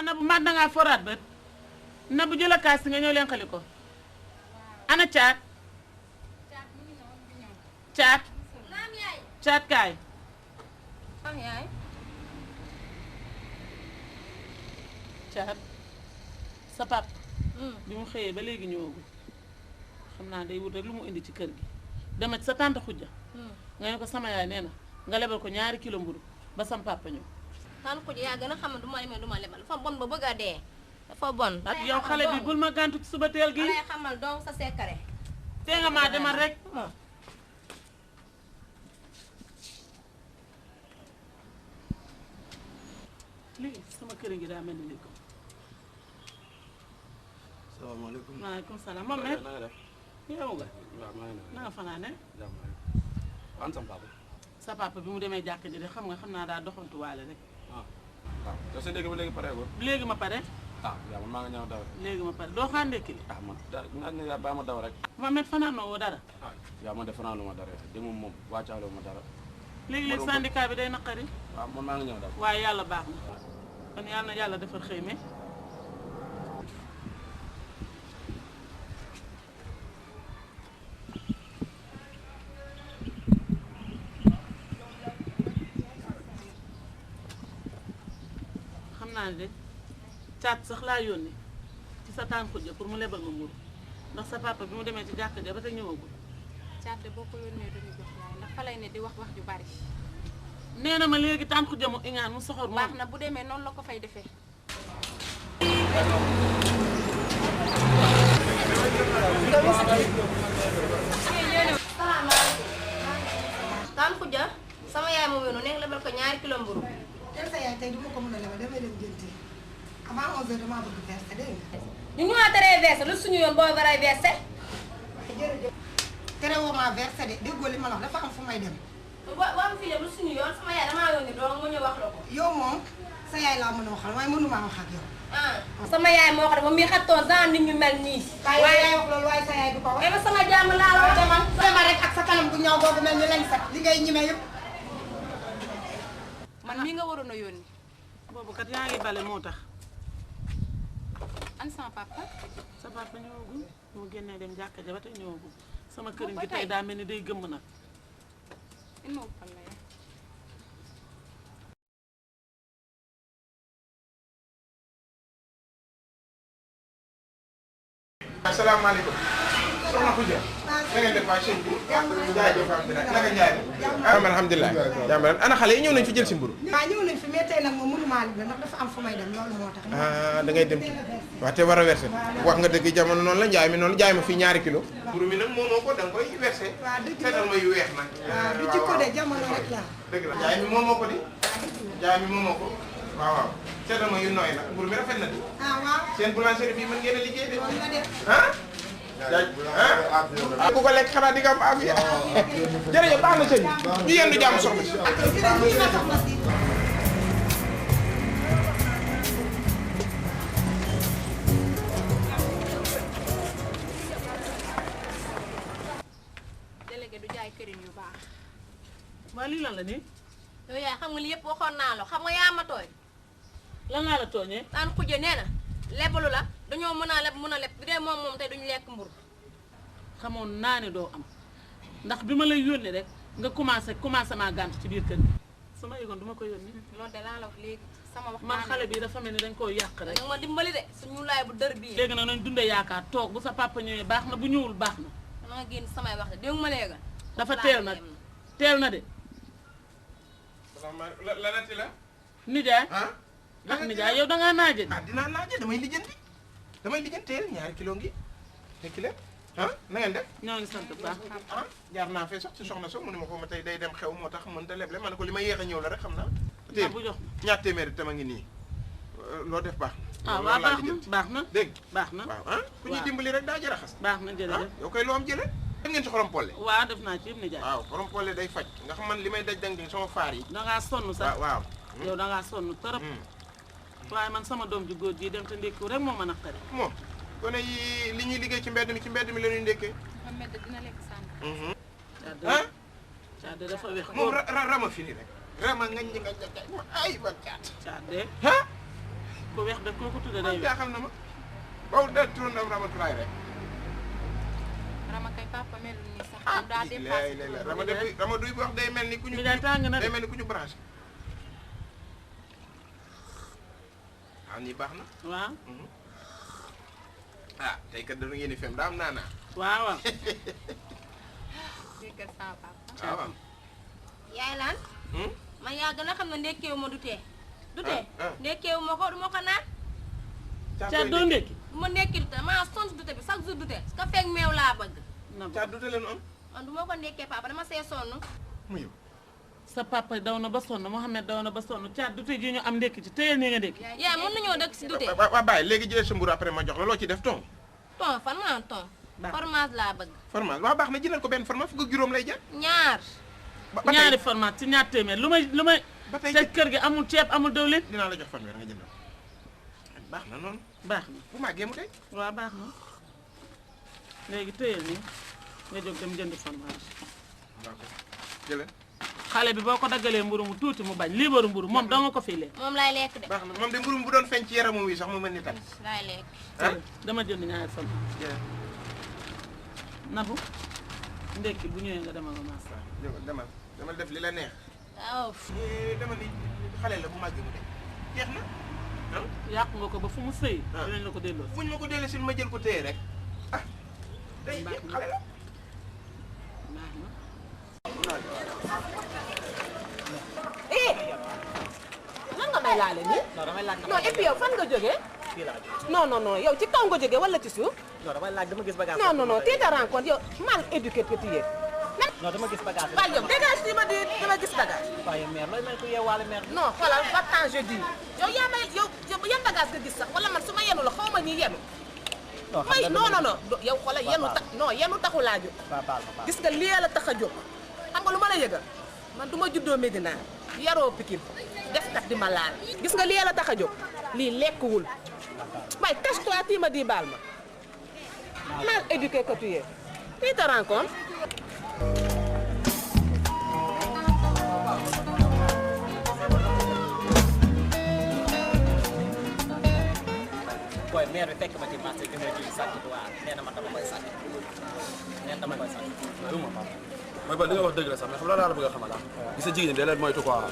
Nabu mat na ngaa foraat bët Nabu jëla kaas nga ñëw leen xali ko ana caat caat caat kaay caat sa pap bi mu xëyee ba léegi ñëwagul xam naa day wut rek lu mu indi ci kër gi dama ci sa tante xujja nga ne ko sama yaay nee na nga lebal ko 2 kilo mburu ba sam papa ñëw tan ko yaa gën a xam du ma lebal dafa bon ba bëgg a dee dafa bon. ak yow xale bi bul ma gàntu ci suba teel gi lay xamal donc sa secret. tee nga maa demal rek. lii sama kër gi daa mel ni ko. salaamaaleykum. maaleykum salaam moom it. na nga def. yow nga. waaw maa ngi na nga fanaane. jàmm rek. an sam papa. sa papa bi mu demee jàkk ji de xam nga xam naa daa doxantuwaale rek. ah waaw te sa ndékki ba léegi pareegul. léegi ma pare. ah yaa man maa ngi ñëw daw rek. léegi ma pare doo xaar ndékki li. ah man nga ne yaa bàyyi ma daw rek. moom it fanaanoo woo dara. ah yaa man de fanaan lu ma dara de moom wàccaaloo ma dara. léegi-léegi syndicat bi day naqari. waaw man maa ngi ñëw daw. waaye yàlla baax na kon yàlla na yàlla defar xëy mi. xam naa ne de caat sax laa yónni ci sa tànk ja pour mu lebal ma mburu ndax sa papa bi mu demee ci jàkk ja ba te ñëwagul. caat de boo ko yónnee duñu jox yaay ndax fa lay ne di wax wax ju bari. nee na ma léegi tànk ja mu iñaan mu soxor moom. baax na bu demee noonu la ko fay defee. tan ko ja sama yaay moom yoonu nekk lebal ko 2 kilo mburu. tey sa yaay tey du ma ko mën a lebal damay dem jënti avant 11h damaa bëgg verser dégg nga. ñu ngi ma teree verser lu suñu yoon boo waray verser. jërëjëf tere woo maa verser de déggoo li ma la wax dafa am fu may dem. wa am fii lu suñu yoon sama yaay damaa yónni doom mu ñëw wax la ko. yow moom sa yaay laa mën a waxal waaye mënumaa wax ak yow. sama yaay moo ko def moom mi xattoon genre nit ñu mel nii. waaye yaay wax loolu waaye sa yaay du ko wax. ma sama jàmm laa la wax demal. demal rek ak sa kanam gu ñaw googu mel ni lañ sax li ngay ñime yëpp. man mii nga waroon a yónni. boobu kat yaa ngi bale moo tax. an sama papa. sa papa ñëwagul mu génnee dem jàkka ja ba tey ñëwagul sama këriñ ba gi tey tey. daa mel ni day gëmm nag. il ma uppal la yaay. asalaamaaleykum soxna Khoudia na ngeen def waa sëñ bi jaajëf naka njaay alhamdulilah jàmm ana xale yi ñëw nañ fi jël si mburu waaw ñëw nañ fi mais tey nag moom mënumaa lebal ndax dafa am fu may dem loolu moo tax. da ngay dem waaw te war a versé wax nga dëgg jamono noonu la njaay mi noonu jaay ma fii 2 kilo mburu mi nag moomoo ko da nga koy versé waaw dëgg la seetal ma yu weex nag waaw du ci ko de jamono rek la. dëgg la jaay mi moomoo ko di jaay mi moomoo ko waaw waaw seetal ma yu nooy nag mburu mi rafet na di ah waaw seen boulangerie bii mën ngeen a liggéey de loolu la def. ah ku ko lekk xanaa di nga am afiya jërëjëf baax na sëñ bi ñu yendu jàmm soxna si ak jërëjëf ma soxna si. délégué du jaay këriñ yu baax. waa lii lan la nii yow yaay xam nga li yëpp waxoon naa la xam nga yaa ma tooy. lan laa la tooñee. tan xujje nee na lebalu la dañoo mën a leb mën a leb bu dee moom tey duñu lekk mburu. xamoon naa ne doo am ndax bi ma lay yónni rek nga commencé maa gànt ci biir kër gi su ma yëgoon du ma ko yónni. loolu de laa la wax léegi sama wax. man xale bi dafa mel ni dañ koo yàq rek. nag ma dimbali de suñu laay bu dër bii. léegi nag nañ dundee yaakaar toog bu sa papa ñëwee baax na bu ñëwul baax na. ma nga génn samay wax de dégg ma léegi. dafa teel nag teel na de. salaamaaleykum la nati la nijaay. ah ndax nijaay yow dangaa naaje. ah dinaa naaje damay lijjanti teel 2 kilo ngi nekki leen ah na ngeen def ñoo ngi sant bu baax. ah jaar naa fee sax ci soxna so mu ne ma ko ma tey day dem xew moo tax mën ta leble ma ne ko li ma yéex a ñëw la rek xam naa teel bu jox 2 téeméeri tam a ngi nii loo def baax ah waaw baax na dégg baax na waaw ah ku ñuy dimbali rek daa jar a xas baax na jërëjëf yow koy loo am jële def ngeen ci xorom polle waaw def naa ci yëpp ni jaay waaw xorom polle day faj nga xam man li may daj dang sama faar yi dangaa sonn sax waaw yow dangaa sonn trop waaye man sama doom ju góor ji dem te ndékkiw rek moo mën a xari moom gone yi li ñuy liggéey ci mbedd mi la ñuy ndékkee Mohamed dina lekk sànq. ah Caade dafa wex moom rama fini rek rama ngañ nga ay ba caat Caade ah ku wex da koo ko tudde day wex jaaxal na ma baw da turon am ramatulaay rek Rama kay papa melul nii sax. moom daa dépassé. rama duy wax day mel ni ku ñu mi day tàng na de day mel ni ku ñu branché waaw nii baax na waaw ah tey kat dañu ngeen di fem daa am naanaa waaw waaw Kër sama papa. waaw yaay laan man yaa gën a xam ne ndekkeewu ma du tee ndekkeewu ma ko du ma ko naan Caade doo ndékki bu ma ndekkil te maa sonn si dute bi chaque jour dute ka feeg meew laa bëgg na caat dute leen am man du ma ko ndekkee papa dama see sonn mu yow sa papa daw na ba sonn Mohamed daw na ba sonn Caade du tey ji ñu am ndékki ci téyel ni nga ndékki yaay mën nañoo dëkk si dute waa bàyyi léegi jëlee sa mburu après ma jox la loo ci def ton ton fan maa ton fromage laa bëgg fromage waaw baax na jëlal ko benn fromage fukk ak juróom lay jar ñaar ba tey ñaari format ci ñaar téeméer lu may ba tey te kër gi amul ceeb amul dawlin dinaa la jox fanweer nga jëndal baax na noonu baax na bu màggee mu tey waaw baax na léegi téyel ni nga jóg dem jënd fromage waaw ko jëlal xale bi boo ko daggalee mburu mu tuuti mu bañ liibaru mburu moom doo nga ko fii lekk moom laay lekk de baax na moom de mburu bu doon feeñ ci yaramam wi sax mu mel ni tam laay lekk ah dama jënd ñaari fromage Nabu ndekki bu ñëwee nga demal ma maas demal def li la neex waaw demal li xale la bu màggee mu tey jeex na ah yàq nga ko ba fu mu sëy dinañ la ko delloo buñ ma ko dellee si ma jël ko téye rek ah day xale la baax na lan nga may laale nii. non damay laaj non et puis yow fan nga jógee. fii laa jógee. non yow ci kaw nga jógee wala ci suuf. non damay laaj dama gis bagage. non tu te rends compte yow mal éduqué que tu es. non dama gis bagage. waaye yow dégage si ma di dama gis bagage. waaye mère looy mel ku yeewaale mère. non xoolal ba temps je dis yow yaa may yow yan bagage nga gis sax wala man su ma yenu la xaw ma ñuy yenu. non xam nga non yow xoolal yenu taxu laa jóg. gis nga lii la tax a jóg xam nga lu ma la yëgal man du ma juddoo Medina yaroo Pikine def kat di ma laal gis nga lii la tax a jóg lii lekkuwul waaye cache-toi tii ma di baal ma mal éduqué que tu es tu te rends compte. booy mère bi fekk ma ci marché bi nga ji sàcc waaw nee na ma dama koy sàcc nee na dama koy sàcc. duma papa mooy ba li nga wax dëgg la sax mais xam la daal bëgg a xamal gis nga jigéen ñi da leen moytu quoi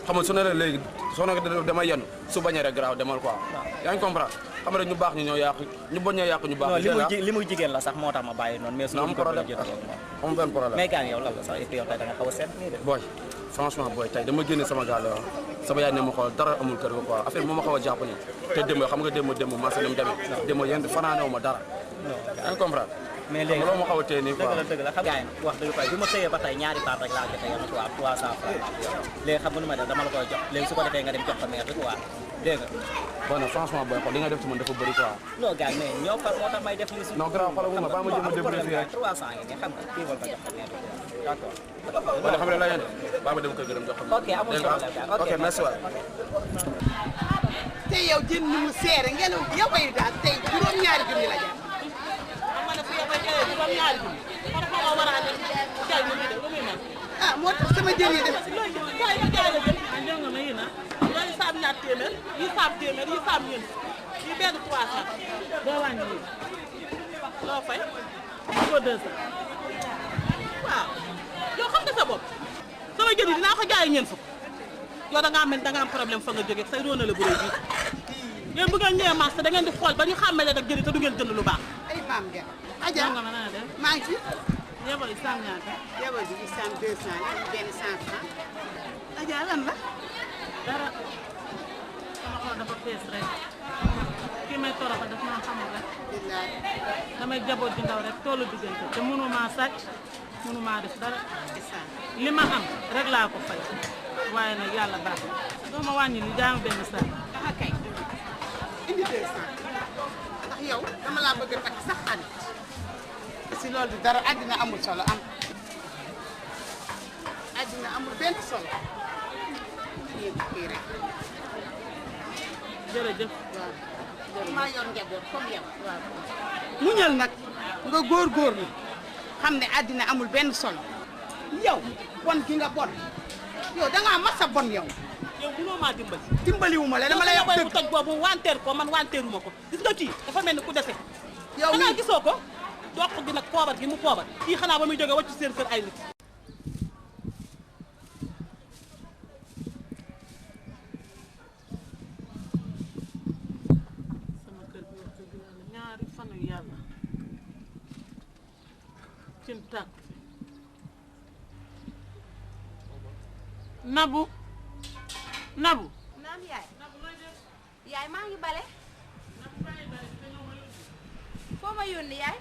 xam nga su ne la léegi soo ne dama yenn su bañee rek garaaw demal quoi yaa ngi comprendre xam nga ñu baax ñu ñoo yàq ñu bañ ñoo yàq ñu baax non li muy jigéen la sax moo tax ma bàyyi noonu mais su am problème am benn problème mais gaañ yow lan la sax et puis yow tey da nga xaw a seet nii de booy franchement booy tey dama génne sama gaal sama yaay ne ma xool dara amul kër ga quoi affaire bi moo ma xaw a jàpp nii te démb xam nga démb marché ni mu demee démb yéen fanaanewu ma dara yaa ngi comprendre mais léegi loolu moo xaw a téye nii quoi dëgg la xam nga wax dëgg fa bi ma tëyee ba tey ñaari part rek laa jotee yenn quoi 300 francs léegi xam nga nu ma def dama la koy jox léegi su ko defee nga dem jox ko mère bi quoi dégg nga bon nag franchement booy xool li nga def ci man dafa bëri quoi non gars mais ñoo far moo tax may def lii si non grave xoolal ma ba ma jëm a débrouiller fii rek 300 ngi nii xam nga kii wal ko jox ko mère bi d'accord wala xam ne la yéen ba ma dem kër ga dem jox ko ok amul problème ok merci waay te yow jën ni mu seere ngelaw bi yow bay daal tey juróom-ñaari junni la jar ma ne fu yebay jëlee juróom-ñaari junni kon xaw ma war a jaay lu muy def lu muy mel ah moo tax sama jën yi dem jaay ma jaay la jën jël nga ma yi na yooyu saab ñaar téeméer yi saab téeméer yi saab ñeent yi benn 300 doo wàññi lii loo fay ko 200 waaw yow xam nga sa bopp sama jën yi dinaa ko jaay ñeent fukk yow da ngaa mel da nga am problème fa nga jógee say roona la bu rëy bii yéen bu ngeen ñëwee marché da ngeen di xool ba ñu xàmmee leen ak jëri te du ngeen jënd lu baax. ay maam ngeen Adja nga mën a def maa ngi fi yeboo yi sam ñaata yeboo bi sam 200 la benn 100 francs Adja lan la dara sama xol dafa fees rek kii may toroxal daf maa xamul rek billaay damay jaboot ji ndaw rek toolu diggante te mënumaa sàcc mënumaa def dara li ma am rek laa ko fay waaye nag yàlla baax na doo ma wàññi li jaam benn saa ah kay indi 200 bëgg a takk sax xarit si loolu di dara àddina amul solo am àddina amul benn solo kii rek jërëjëf. waaw maa yor njaboot comme yow waaw muñal nag nga góorgóorlu xam ne àddina amul benn solo yow bon gi nga bon yow dangaa mas a bon yow yow mënoo maa dimbali. dimbaliwuma la dama lay wax bu toj boobu wanteer ko man wanteeruma ko gis nga kii dafa mel ni ku dese. yow xanaa mii gisoo ko dox gi nag poobar gi mu poobar kii xanaa ba muy jógee wàccu seen kër ay nit. sama kër gi wax dëgg yàlla ñaari fanu yàlla cin tàkk Nabou Nabou naam yaay yaay maa ngi bale foo ma yónni yaay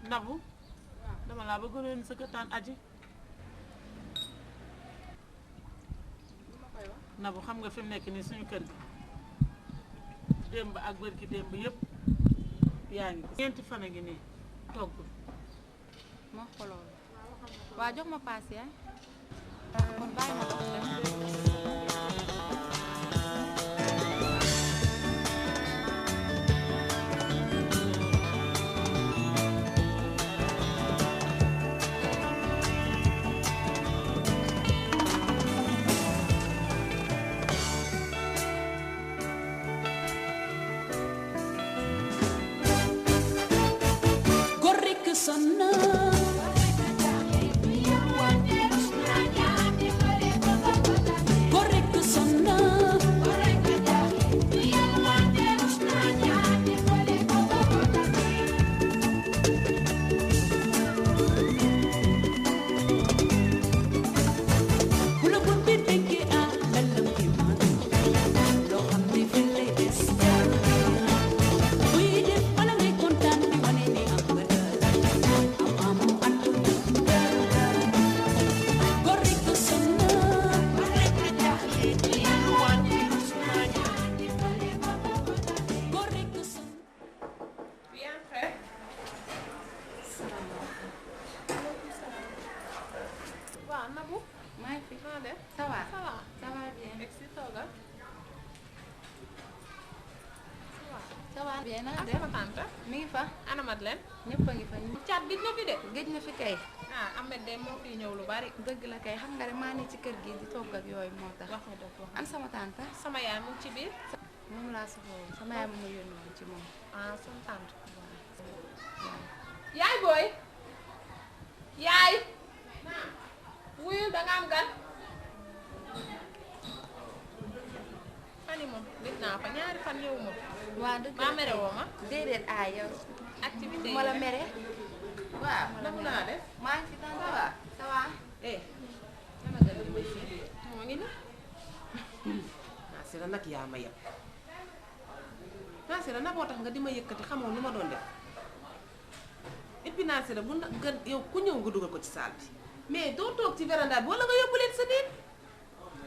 Nabou dama laa bëggoon a yónni sa kër taan aji Nabou xam nga fi mu nekk nii suñu kër gi démb ak bërki démb yëpp yaa ngi ñeenti fan a ngi nii togg ma xooloo waa jox ma paas yaay kon bàyyi ma dox dem bien na def sama tante mi ngi fa ana Madeleine ñëpp a ngi fa caat gis na fi de géej na fi kay ah Ahmed de moo fi ñëw lu bari dëgg la kay xam nga rek maa ne ci kër gi di togg ak yooyu moo tax wax nga dëgg wax an sama tante sama yaay mu ngi ci biir moom laa soxla woon sama yaay moom ma yónni woon ci moom ah sama tante yaay booy yaay wuyul da nga am gan fan yi moom gis naa fa ñaari fan ñëw moom waa dëgg maa mere woo ma déedéet ah yow activité ma la mere waaw nangu naa def maa ngi fi tante ça va ça va eh sama gan bi may fii moo ngi ni Nasira nag yaa ma yeb Nasira nag moo tax nga di ma yëkkati xamoo lu ma doon def et puis Nasira bu nag gën yow ku ñëw nga dugal ko ci saal bi mais doo toog ci véranda bi wala nga yóbbu leen sa nit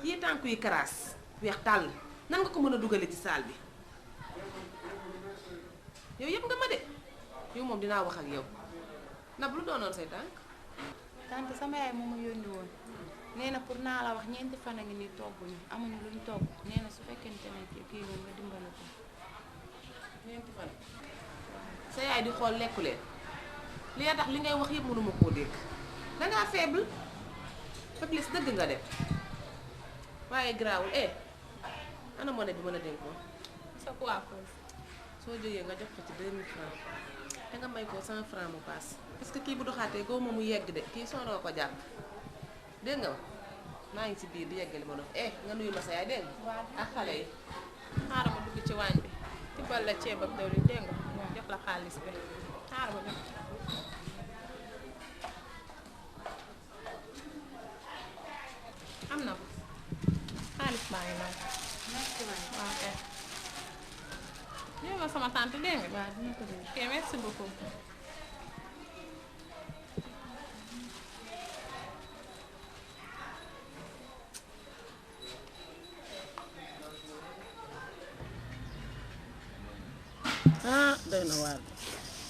yi tànk yi karaas weex tàll nan nga ko mën a dugale ci saal bi yow yëpp nga ma de yow moom dinaa wax ak yow nag lu doonoon say tànk tante sama yaay moom ma yónni woon nee na pour naa la wax ñeenti fan a ngi nii togguñu amuñu luñ togg nee na su fekkente ne kii moom nga dimbali ko ñeenti fan sa yaay di xool lekku leen li nga tax li ngay wax yëpp mënuma koo dégg dangaa faible faiblesse dëgg nga def waaye garaawul ana monnaie bi mën a dénkoon sa coiffeuse soo jógee nga jox ko ci 2000 francs te nga may ko 100 francs mu paas parce que kii bu doxaatee góob ma mu yegg de kii sonoo ko jàpp dégg nga maa ngi ci biir di yeggali ma doon nga nuyu ma sa yaay dégg nga ak xale yi xaaral ma dugg ci waañ bi tibbal la ceeb ak dawlin dégg nga jox la xaalis bi xaaral ma dem am na ko xaalis baa ngi noonu merci waay waaw kay ñëw nga sama tante dégg nga waaw dina ko dégg ok merci beaucoup ah doy na waar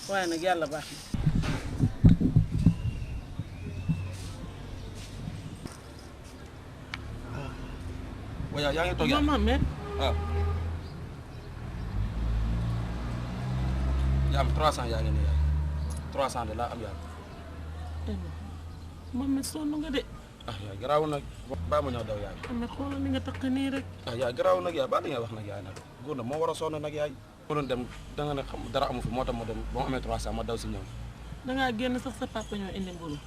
waaye nag yàlla baax na. waaye yaa ngi toog yaa maman mais. waaw. yaa am 300 yaa ngi nii yaay 300 de laa am yaay. moom mi sonn nga de. ah yaay garaaw nag. baa ma ñëw daw yaay. am na xoolal ni nga takk nii rek. ah yaay garaaw nag yaay baa di nga wax nag yaay nag góor na moo war a sonn nag yaay. ko doon dem da nga ne xam dara amu fi moo tax ma dem ba mu amee 300 ma daw si ñëw. dangaa génn sax sa papa ñoo indi mburu.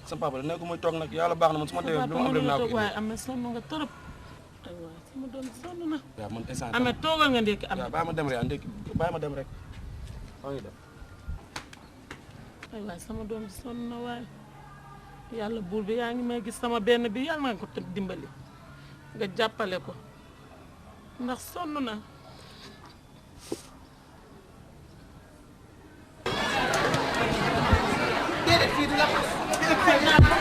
sa papa da nekk muy toog nag yàlla baax na man su ma demee lu ma am lépp naa ko indi. waaye am na sonn nga torop. ay waay sama doom sonn na. waaw man instant amee toogal nga ndékki am. waaw bàyyi ma dem rek ndékki bàyyi ma dem rek maa ngi dem. ay waay sama doom sonn na waaye yàlla buur bi yaa ngi may gis sama benn bi yàlla nga ko tëb dimbali nga jàppale ko ndax sonn na. déedéet fii du la xas.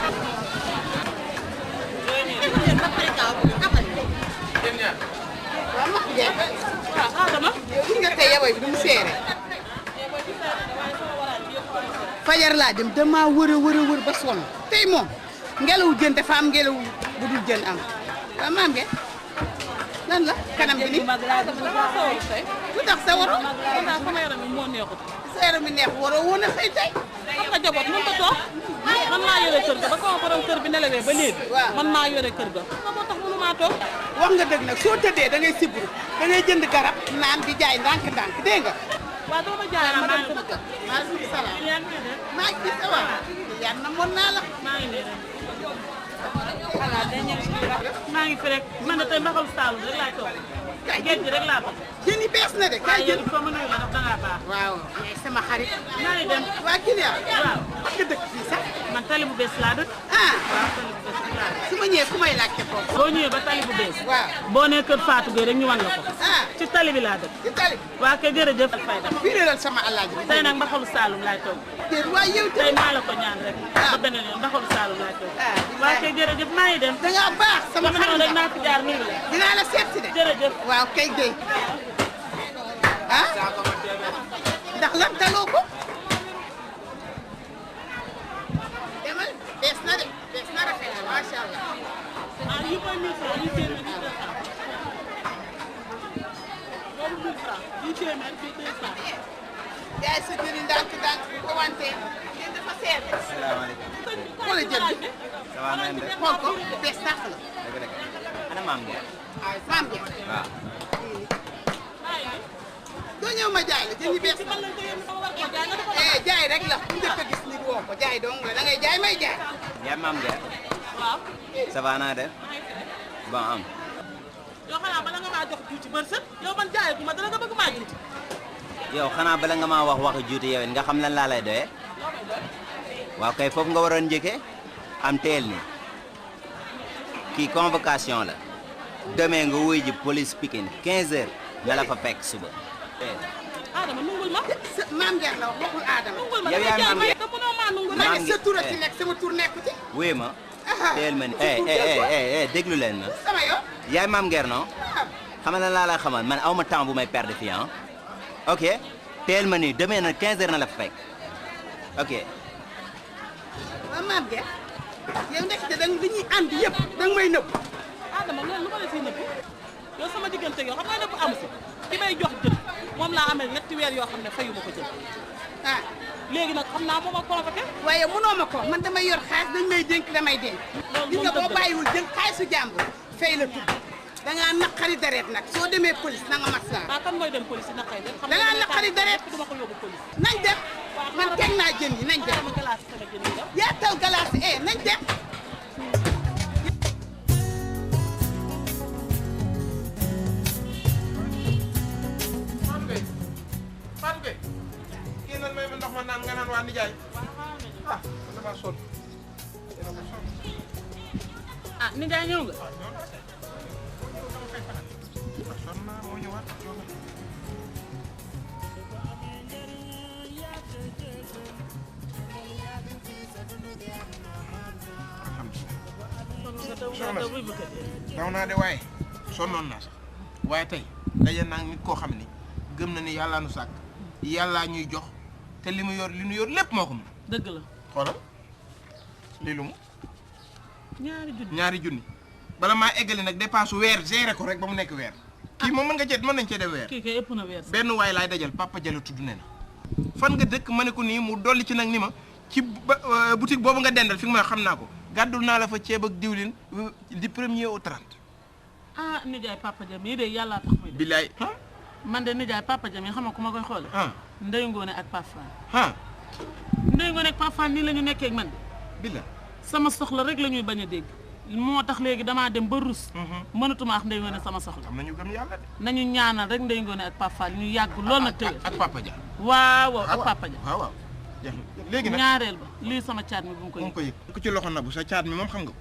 waaw ma jeex. waaw Adama. yow gis nga tey yaboy bi du mu seere. fajar laa dem damaa wër a wër ba sonn tey moom ngelawu jën dafa am ngelaw bu dul jën am waaw maam ngeen lan la kanam bi ni lu tax sa waro sama yaram mi moo neexut. sa yaram mi neex waroo woon a xëy tey xam nga jaboot mënut a toog man maa yore kër ga ba sama borom kër bi nelawee ba léegi. waaw man maa yore kër ga. moo tax mënu maa toog. wax nga dëgg nag soo tëddee da ngay sibru da ngay jënd garab naan di jaay ndànk-ndànk dégg nga. waaw doo ma jaay ma dem sama kër. maaleykum salaam. yaa ngi def. maa ngi gis waaw. yan na mën naa la. maa ngi nii rek. maa ngi fi rek man de tey mbaxalu Saalum rek laay toog. kay géej gi rek laa bëgg. jën yi bees na de kay waaye jën. yéen foo ma nuyu la ndax dangaa baax. waaw yaay sama xarit. maa ngi dem. waa Kiliya. waaw. nga dëkk fii sax. man tali bu bees laa dëkk. ah waaw tali bu bees laa dëkk. su ma ñëwee ku may laajte foofu. boo ñëwee ba tali bu bees. waaw. boo nee kër Fatou Gueye rek ñu wan la ko. ah ci tali bi laa dëkk. ci tali. waa kay jërëjëf. fay dem. fii réeral sama alaaji bi. tey nag mbaxalu Saalum laay toog. déet waaye yow tey tamit. maa la ko ñaan rek. ba beneen yoon mbaxalu Saalum laay toog. ah waa kay jërëjëf maa ngi dem. da ngaa baax sama sama xarit noonu rek nga. naa fi jaar nuyu la. dinaa la seet si de. jërëjëf. waaw kay Guèye. ah ndax lan taloo ko. demal bees na de bees na rafet na macha allah. ah yi mooy 1000 francs yi téeméer yi 200. loolu 1000 francs yi téeméer fii 200. yaay sa jëriñ ndànk-ndànk bu ko wante yéen dafa seet. salaamaaleykum. xoolal jën bi. ça va na ngeen def. xool ko bees tàq la. dëgg dëgg. ana maam Ndiaye. maam ja. waaw. doo ñëw ma jaay la jën yi bees na. jaay rek la bu njëkk a gis nit woo ko jaay dong la da ngay jaay may jaay. yaay maam Ndiaye. waaw. ça va na def. bon am. yow xanaa bala nga maa jox juuti bër sët yow man jaayatu ma dara nga bëgg maa juuti. yow xanaa bala nga maa wax waxi juuti yow it nga xam lan laa lay doyee. waaw kay foofu nga waroon njëkkee am teel ni kii convocation la demee nga wuy ji police Pikine 15 heures na la fa fekk suba. Adama nungul ma. maam Ndiaye la wax waxul Adama. nungul ma yow yaa maam Ndiaye. te mënoo maa nungul. ma maam ne sa tur a ci Ndiaye. nekk sama tur nekku ci. wuy ma teel ma ni déglu leen ma sama yoon. yaay maam Nguer non waaw. xam nga lan laa lay xamal man aw ma temps bu may perdre fii ah ok teel ma ni demee na 15 heures na la fa fekk ok. waaw maam Ndiaye yow ndekete da nga dañuy ànd yëpp da nga may nëbb. Adama loolu lu ma la siy nëbb yow sama diggante yow xam nga nëbb amu si ki may jox jën moom laa amee ñetti weer yoo xam ne fayu ma ko jën ah léegi nag xam naa moo ma convoqué. waaye mënoo ma ko man damay yor xaalis dañ may dénk damay dénk. loolu gis nga moom boo dëgg la. bàyyiwul jël xaalisu jàmbur fay la tudd da ngaa naqari deret nag soo demee police na nga maslaa. ah kan mooy dem police yi naqay def. xam da ngaa naqari deret duma ko yóbbu police. nañ dem man teg naa jën yi nañ dem sama glace sama jën yi def. yaatal galaas nañ dem. Fatou Gueye Fatou Gueye kii nan may ma ndox ma naan nga naan waa nijaay ah man damaa sonn dama sonn. ah nijaay ñëw nga. sonn naa moo ñëwaat daw naa de waaye sonnoon naa sax waaye tey daje naa nit koo xam ni gëm na ni yàllaa nu sàkk yàllaa ñuy jox te li mu yor li nu yor lépp moo ko moom. dëgg la. xoolal lii lu mu. ñaari junni. 2 junni bala maa eggali nag dépense weer géré ko rek ba mu nekk weer. kii moom mën nañ cee def weer. kii kay ëpp na weer. benn waay laay dajal Papa Diallo tudd ne na fan nga dëkk ma ne ko nii mu dolli ci nag ni ma ci boutique boobu nga dendal fi nga ma xam naa ko gàddul naa la fa ceeb ak diwlin di 1er au 30. ah nijaay Papa Diallo mii de yàllaa tax muy. bilaay. man de nijaay Papa Diallo xam nga ku ma koy xoole. Ndeye Ngone ak Pape Fall. Ndeye Ngone ak Pape Fall nii la ñu nekkee ak man de. bilaay. sama soxla rek la ñuy bañ a dégg. moo tax léegi damaa dem ba rus. mënatuma wax Ndeye Ngone sama soxla. am nañu gëm yàlla de. nañu ñaanal rek Ndeye Ngone ak Pape Fall ñu yàgg lool nag tëwee. ak Papa Diallo. waaw ak Papa Diallo. waaw léegi nag ñaareel ba lii sama caat mi bu mu ko yëg. ku ci loxo na bu sa caat mi moom xam nga ko.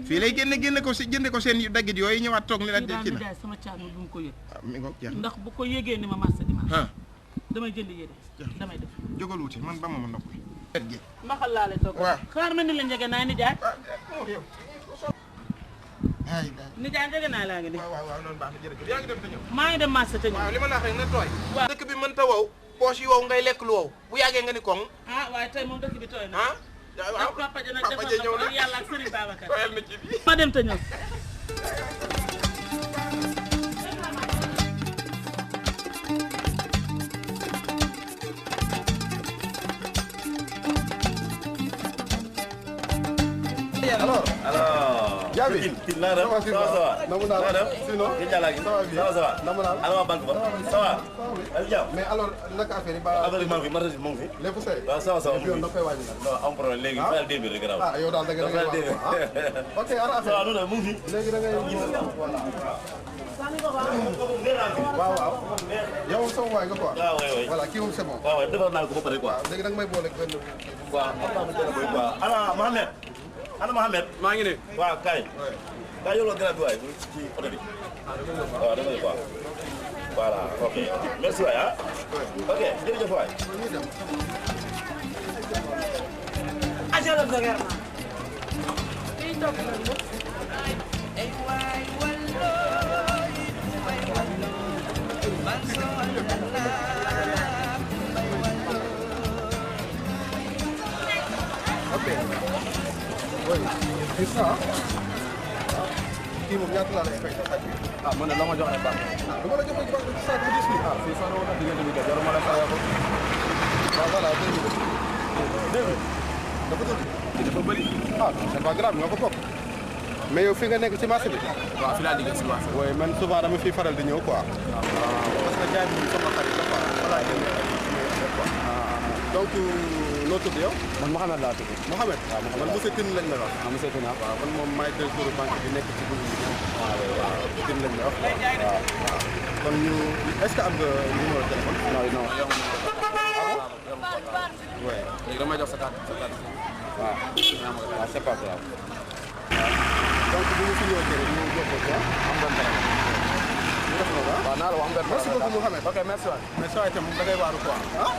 fii lay génne ko jënde ko seen daggit yooyu ñëwaat toog ni la ci na sama caat mi bu mu ko yëg. mi ngo jeex ndax bu ko yëgee ni ma marché dimanche. damay jënd yére damay def. jógal wuti man ba ma ndox bi. ma xal laale toog. waaw xaar ma ni la njëge naa nijaay. nijaay njëge naa laa ngi nii. waaw noonu baax na jërëjëf yaa ngi dem te ñëw. maa ngi dem marché te ñëw. waaw li ma la wax rek na tooy. waaw dëkk bi mën ta wow poche yi wow ngay lekk lu wow bu yàggee nga ni koŋ. waaye tey moom dëkk bi tooy na. waaw Papa Diallo nag defal na ko yàlla ak Serigne Babacar. tooyal na ci bi. ma dem te ñëw. alors. Diaby. ça va ça va. sinon. ça va. ana waa banque ba. ça va. mais alors naka affaire yi ba. affaire yi maa ngi fi marché bi moo ngi fi. lépp sey. waaw ça va ça va. yow da koy wàññi nag. non am problème léegi fayal démb rek garaaw. yow daal da ngay wàññi ok ana affaire yi. mu ngi fi. léegi da ngay waaw. yow sama waay nga quoi. waaw waay voilà kii moom c'est bon. waaw waay defar naa ko ba pare quoi. léegi da nga may boole benn. waaw am naa ma jël boy quoi. ana Mohamed. ana Mohamed. maa ngi nii. waaw kaay. kaay yow la gën a bi waay ci oto bi. waaw dama ne quoi. voilà ok merci waay ah. ok jërëjëf waay. oui gis naa kii moom ñaata laa lay fay sa xaj bi. man de la ma jox ay baax. du ma la jox ay baax ci saako bu gis bi. fii sax dama tax diggante bi kat jarul ma la fayoo ko. waaw voilà dégg nga. dafa tudd. dafa bëri. c'est pas grave nga ko bokk. mais yow fi nga nekk ci marché bi. waaw fi laa liggéey ci marché bi. oui man souvent dama fiy faral di ñëw quoi. parce que jaay bi sama xarit la quoi. voilà quoi. donc noo tudd yow. man Mouhamed laa tudd. Mouhamed. waaw Mouhamed man monsieur Tine lañ may wax. ah monsieur Tine waaw man moom maay directeur banque bi nekk ci biir liggéey. waaw Tine lañ may wax. waaw kon ñu est-ce que am nga numéro téléphone. non non yow. oui léegi damay jox sa carte waaw waaw c'est pas grave. donc bu ñu fi ñëwee rek ñu jox ko quoi am nga téléphone. ñu def loolu ah. waaw naa la wax am nga merci beaucoup Mouhamed. ok merci waay. mais saa itam da ngay waaru quoi ah.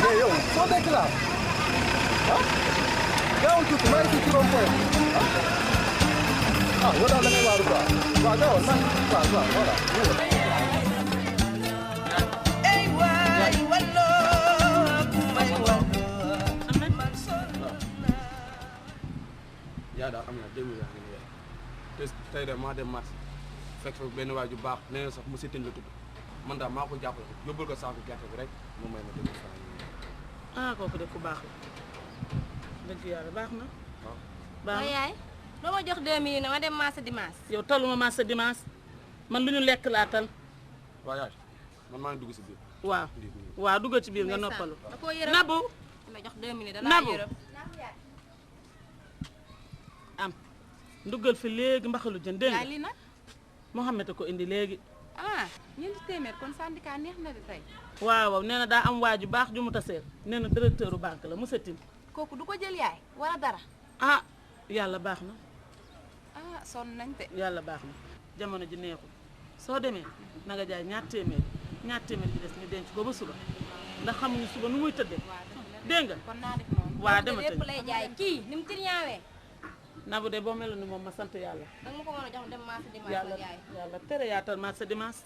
mais yow soo nekk laa ah gaawal tuuti maa ngi ci rond-point ah yow daal da ngay waaru quoi waaw gaawal man waaw voilà. yaa daal am na 2000 yaa ngi nii te tey de maa dem marché fekk fa benn waay ju baax nee na sax monsieur Tine la tudd man daal maa ko jàppale yóbbul ko saako gerte bi rek mu may ma 2000 francs. kooku de ku baax la dëgg yàlla baax na. waaw baax na yaay. doo ma jox 2000 na ma dem marché dimanche. yow taluma marché dimanche man lu ñu lekk laa tal. waaw yaay man maa ngi dugg si biir. waaw dugg ci biir nga noppalu. da koo yërëm Nabou. ma jox 2000 danaa yërëm. am nduggal fi léegi mbaxalu jën dégg nga. lii nag. Mouhamed a ko indi léegi. ñeenti téeméer kon syndicat neex na de tey. waaw nee na daa am waa ju baax ju mu taseel nee na directeur banque la monsieur Tine. kooku du ko jël yaay wala dara. yàlla baax na. sonn nañ te. yàlla baax na jamono ji neexul soo demee na nga jaay ñaar téeméer ji des ñu denc ko ba suba ndax xamuñu suba nu muy tëddee. dégg nga kon naa def noonu. waa dama lépp lay jaay kii ni mu tiriñaawee Nabou de boo meloon ni moom ma sant yàlla danga ma ko mën a jox dem marché dimanche yàlla ma jaay yàlla tere yaatal marché dimanche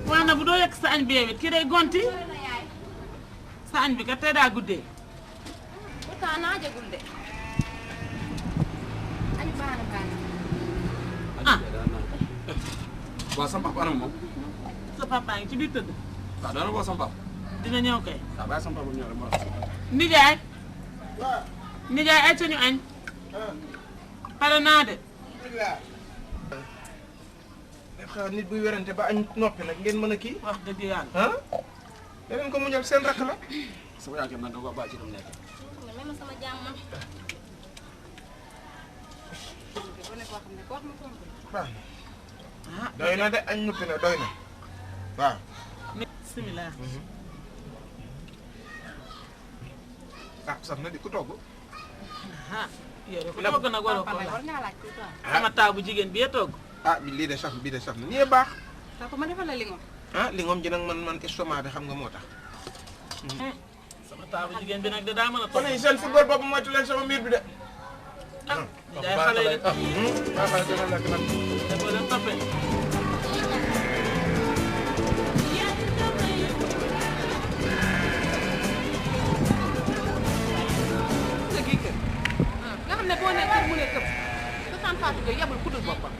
waa na bu doo yekk sa añ bi yow it kii day gonti sa añ bi kat tey daa guddee pourtant naa jagul de añ baana baana ah waaw sama papa anam moom. sa papa ngi ci biir tëdd waaw dana boo sama papa. dina ñëw kay waaw bàyyi sama papa ñëw rek ma. nijaay nijaay ay ca ñu añ pare naa de xaar nit buy werante ba añ noppi nag ngeen mën a kii wax dëgg yàlla ah deneen ko muñal seen rakk la sama yaakaar naa da ko bàyyi ci dum nekk. même ma sama jàmm baax na doy na de añ noppi na doy na waaw bismillah ah saf na di ku togg ah yow de ko togg nag waroo ko laaj sama taaw bu jigéen bi yee togg ah bi lii de saf bii de saf na nii baax papa ma defal la li ngoom. ah li ngoom ji nag man estomac bi xam nga moo tax sama taaw bu jigéen bi nag de daa mën a kon togg seen football boobu moytu leen sama miir bi de nijaay xale yi ah xale dina lekk nag de boo leen toppee sa kii kër nga xam ne boo nee kër mu ne këpp sa san Fatou Gueye yabul ku dul boppam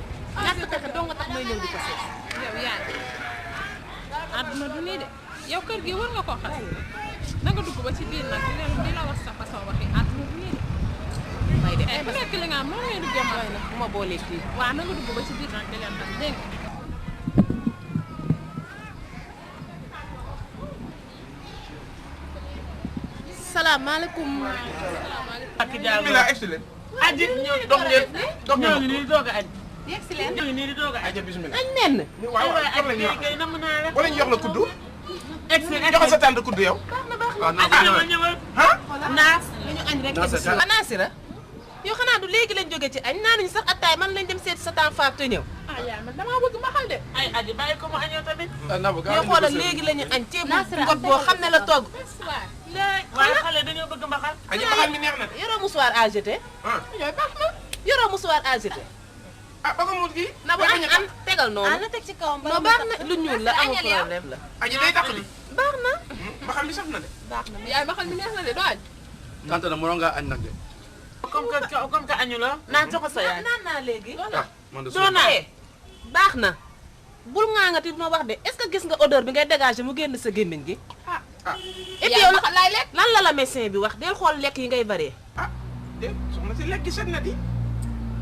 ñàkk pexe doo nga tax may ñëw di ko seet yow yaa ngi àdduna du nii de yow kër gi war nga koo xas na nga dugg ba ci biir nag di la wax sa façon waxi àdduna du nii de may de bu nekk li nga am noonu ngay duggee ma bu ma boolee kii waaw na nga dugg ba ci biir nag di leen tax dégg nga salaamaaleykum. ak jaago mi laa egsi leen aji ñëw dox leen dox ñoo ngi nii di doog a añ yegg si leen ñoo ngi nii di doog a añ aja bismillah añ nen waaw waaw añ jox leen ñu kay nam naa la wala ñu jox la kuddu egsi joxal sa tànt kuddu yow waaw naa aji ñëwal ñëwal ah naas li ñu añ rek Non, c'est ça. Naasira yow xanaa du léegi lañ jóge ci añ naanuñu sax attaay man lañ dem seeti sa temps Fatou ñëw ah yaa man damaa bëgg ma xal de ay aji bàyyi ko mu añoo tamit Nabou yow xoolal léegi la ñu añ ceebu ngot boo xam ne la togg waaye xale dañoo bëgg mbaxal aja baxal mi neex na de yoroo mouchoir à jeter ah yooyu baax na yoroo mouchoir à jeter ah ba ko muut kii na bu añ an tegal noonu na teg ci kawam non baax na lu ñuul la amul problème la aja day tax di baax na baxal mi saf na de baax na yaay baxal mi neex na de doo añ tante na mënoon ngaa añ nag de. comme que añu la naa jox sa yaay naan naa léegi ah man de doo naa baax na bul ngaangati ma wax de est-ce que gis nga odeur bi ngay dégager mu génn sa gémmiñ gi ah et puis yow lan la la médecin bi wax del xool lekk yi ngay bëree ah de soxna si lekk gi set na di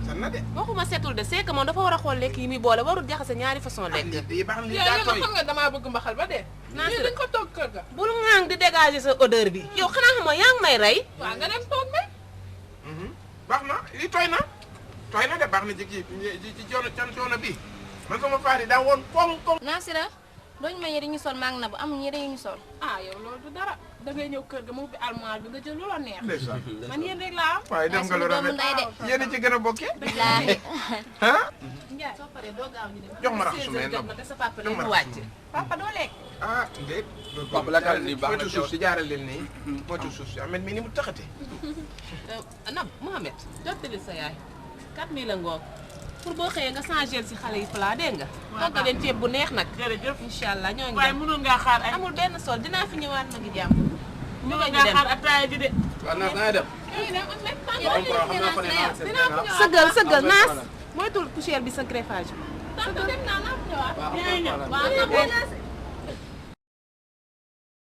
set na de waxuma setul de c'est que moom dafa war a xool lekk yi muy boole warul jaxase ñaari façon lekk lii baax na lii daa tooy xam nga damaa bëgg mbaxal ba dee. naa si dañ ko toog kër ga. bul ngaang di dégager sa odeur bi yow xanaa xamoo yaa ngi may rey waaw nga dem toog ne. baax na lii tooy na de baax na ci kii ci coono bii man sama faar yi daa woon koŋ Nasira dooñu ma yére ñu sol maa ngi na bu amul yére yu ñu sol ah yow loolu du dara da ngay ñëw kër ga mu ubbi armoire bi nga jël lu la neex. ndeysaan man yéen rek laa am. waaye def nga lu doomu rafet ndey de yéen a ci gën a bokkee billaahi ah Ndiaye soo paree doo gaaw ñu dem jox ma raxasu 16 meen heures jot na te sa papa jox ma mu wàcc papa doo lekk. ah déet Papa la kàlla nii baax na moytu suuf si jaaral leen nii moytu suuf si amet mi ni mu taxate Nab Mohamed jottali sa yaay 4000 la ngoog pour boo xëyee nga changé si xale yi plat dégg nga togg leen ceeb bu neex nag jërëjëf incha allah ñoo ngi waaye dem mënoon ngaa xaar ay amul benn sol dinaa fi ñëwaat nag jàmm mënoon ngaa xaar ataaya ji de waaw naas naa dem. sëggal sëggal naas moytul poussière bi sa greffage bi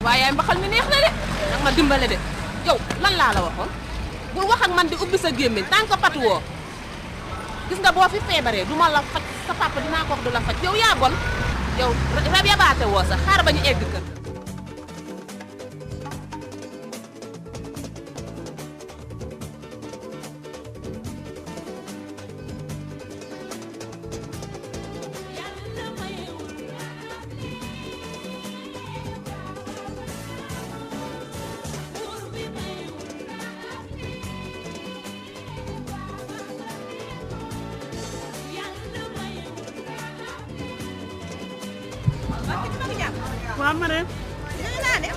waaye yaay mbaxal mi neex na de nag ma dimbale de yow lan laa la waxoon bul wax ak man di ubbi sa gémmiñ tant que patu woo gis nga boo fi feebaree du ma la faj sa papa dinaa ko wax du la faj yow yaa bon yow rab yabaate woo sax xaar ba ñu egg kër waaw Marème. yow naa dem.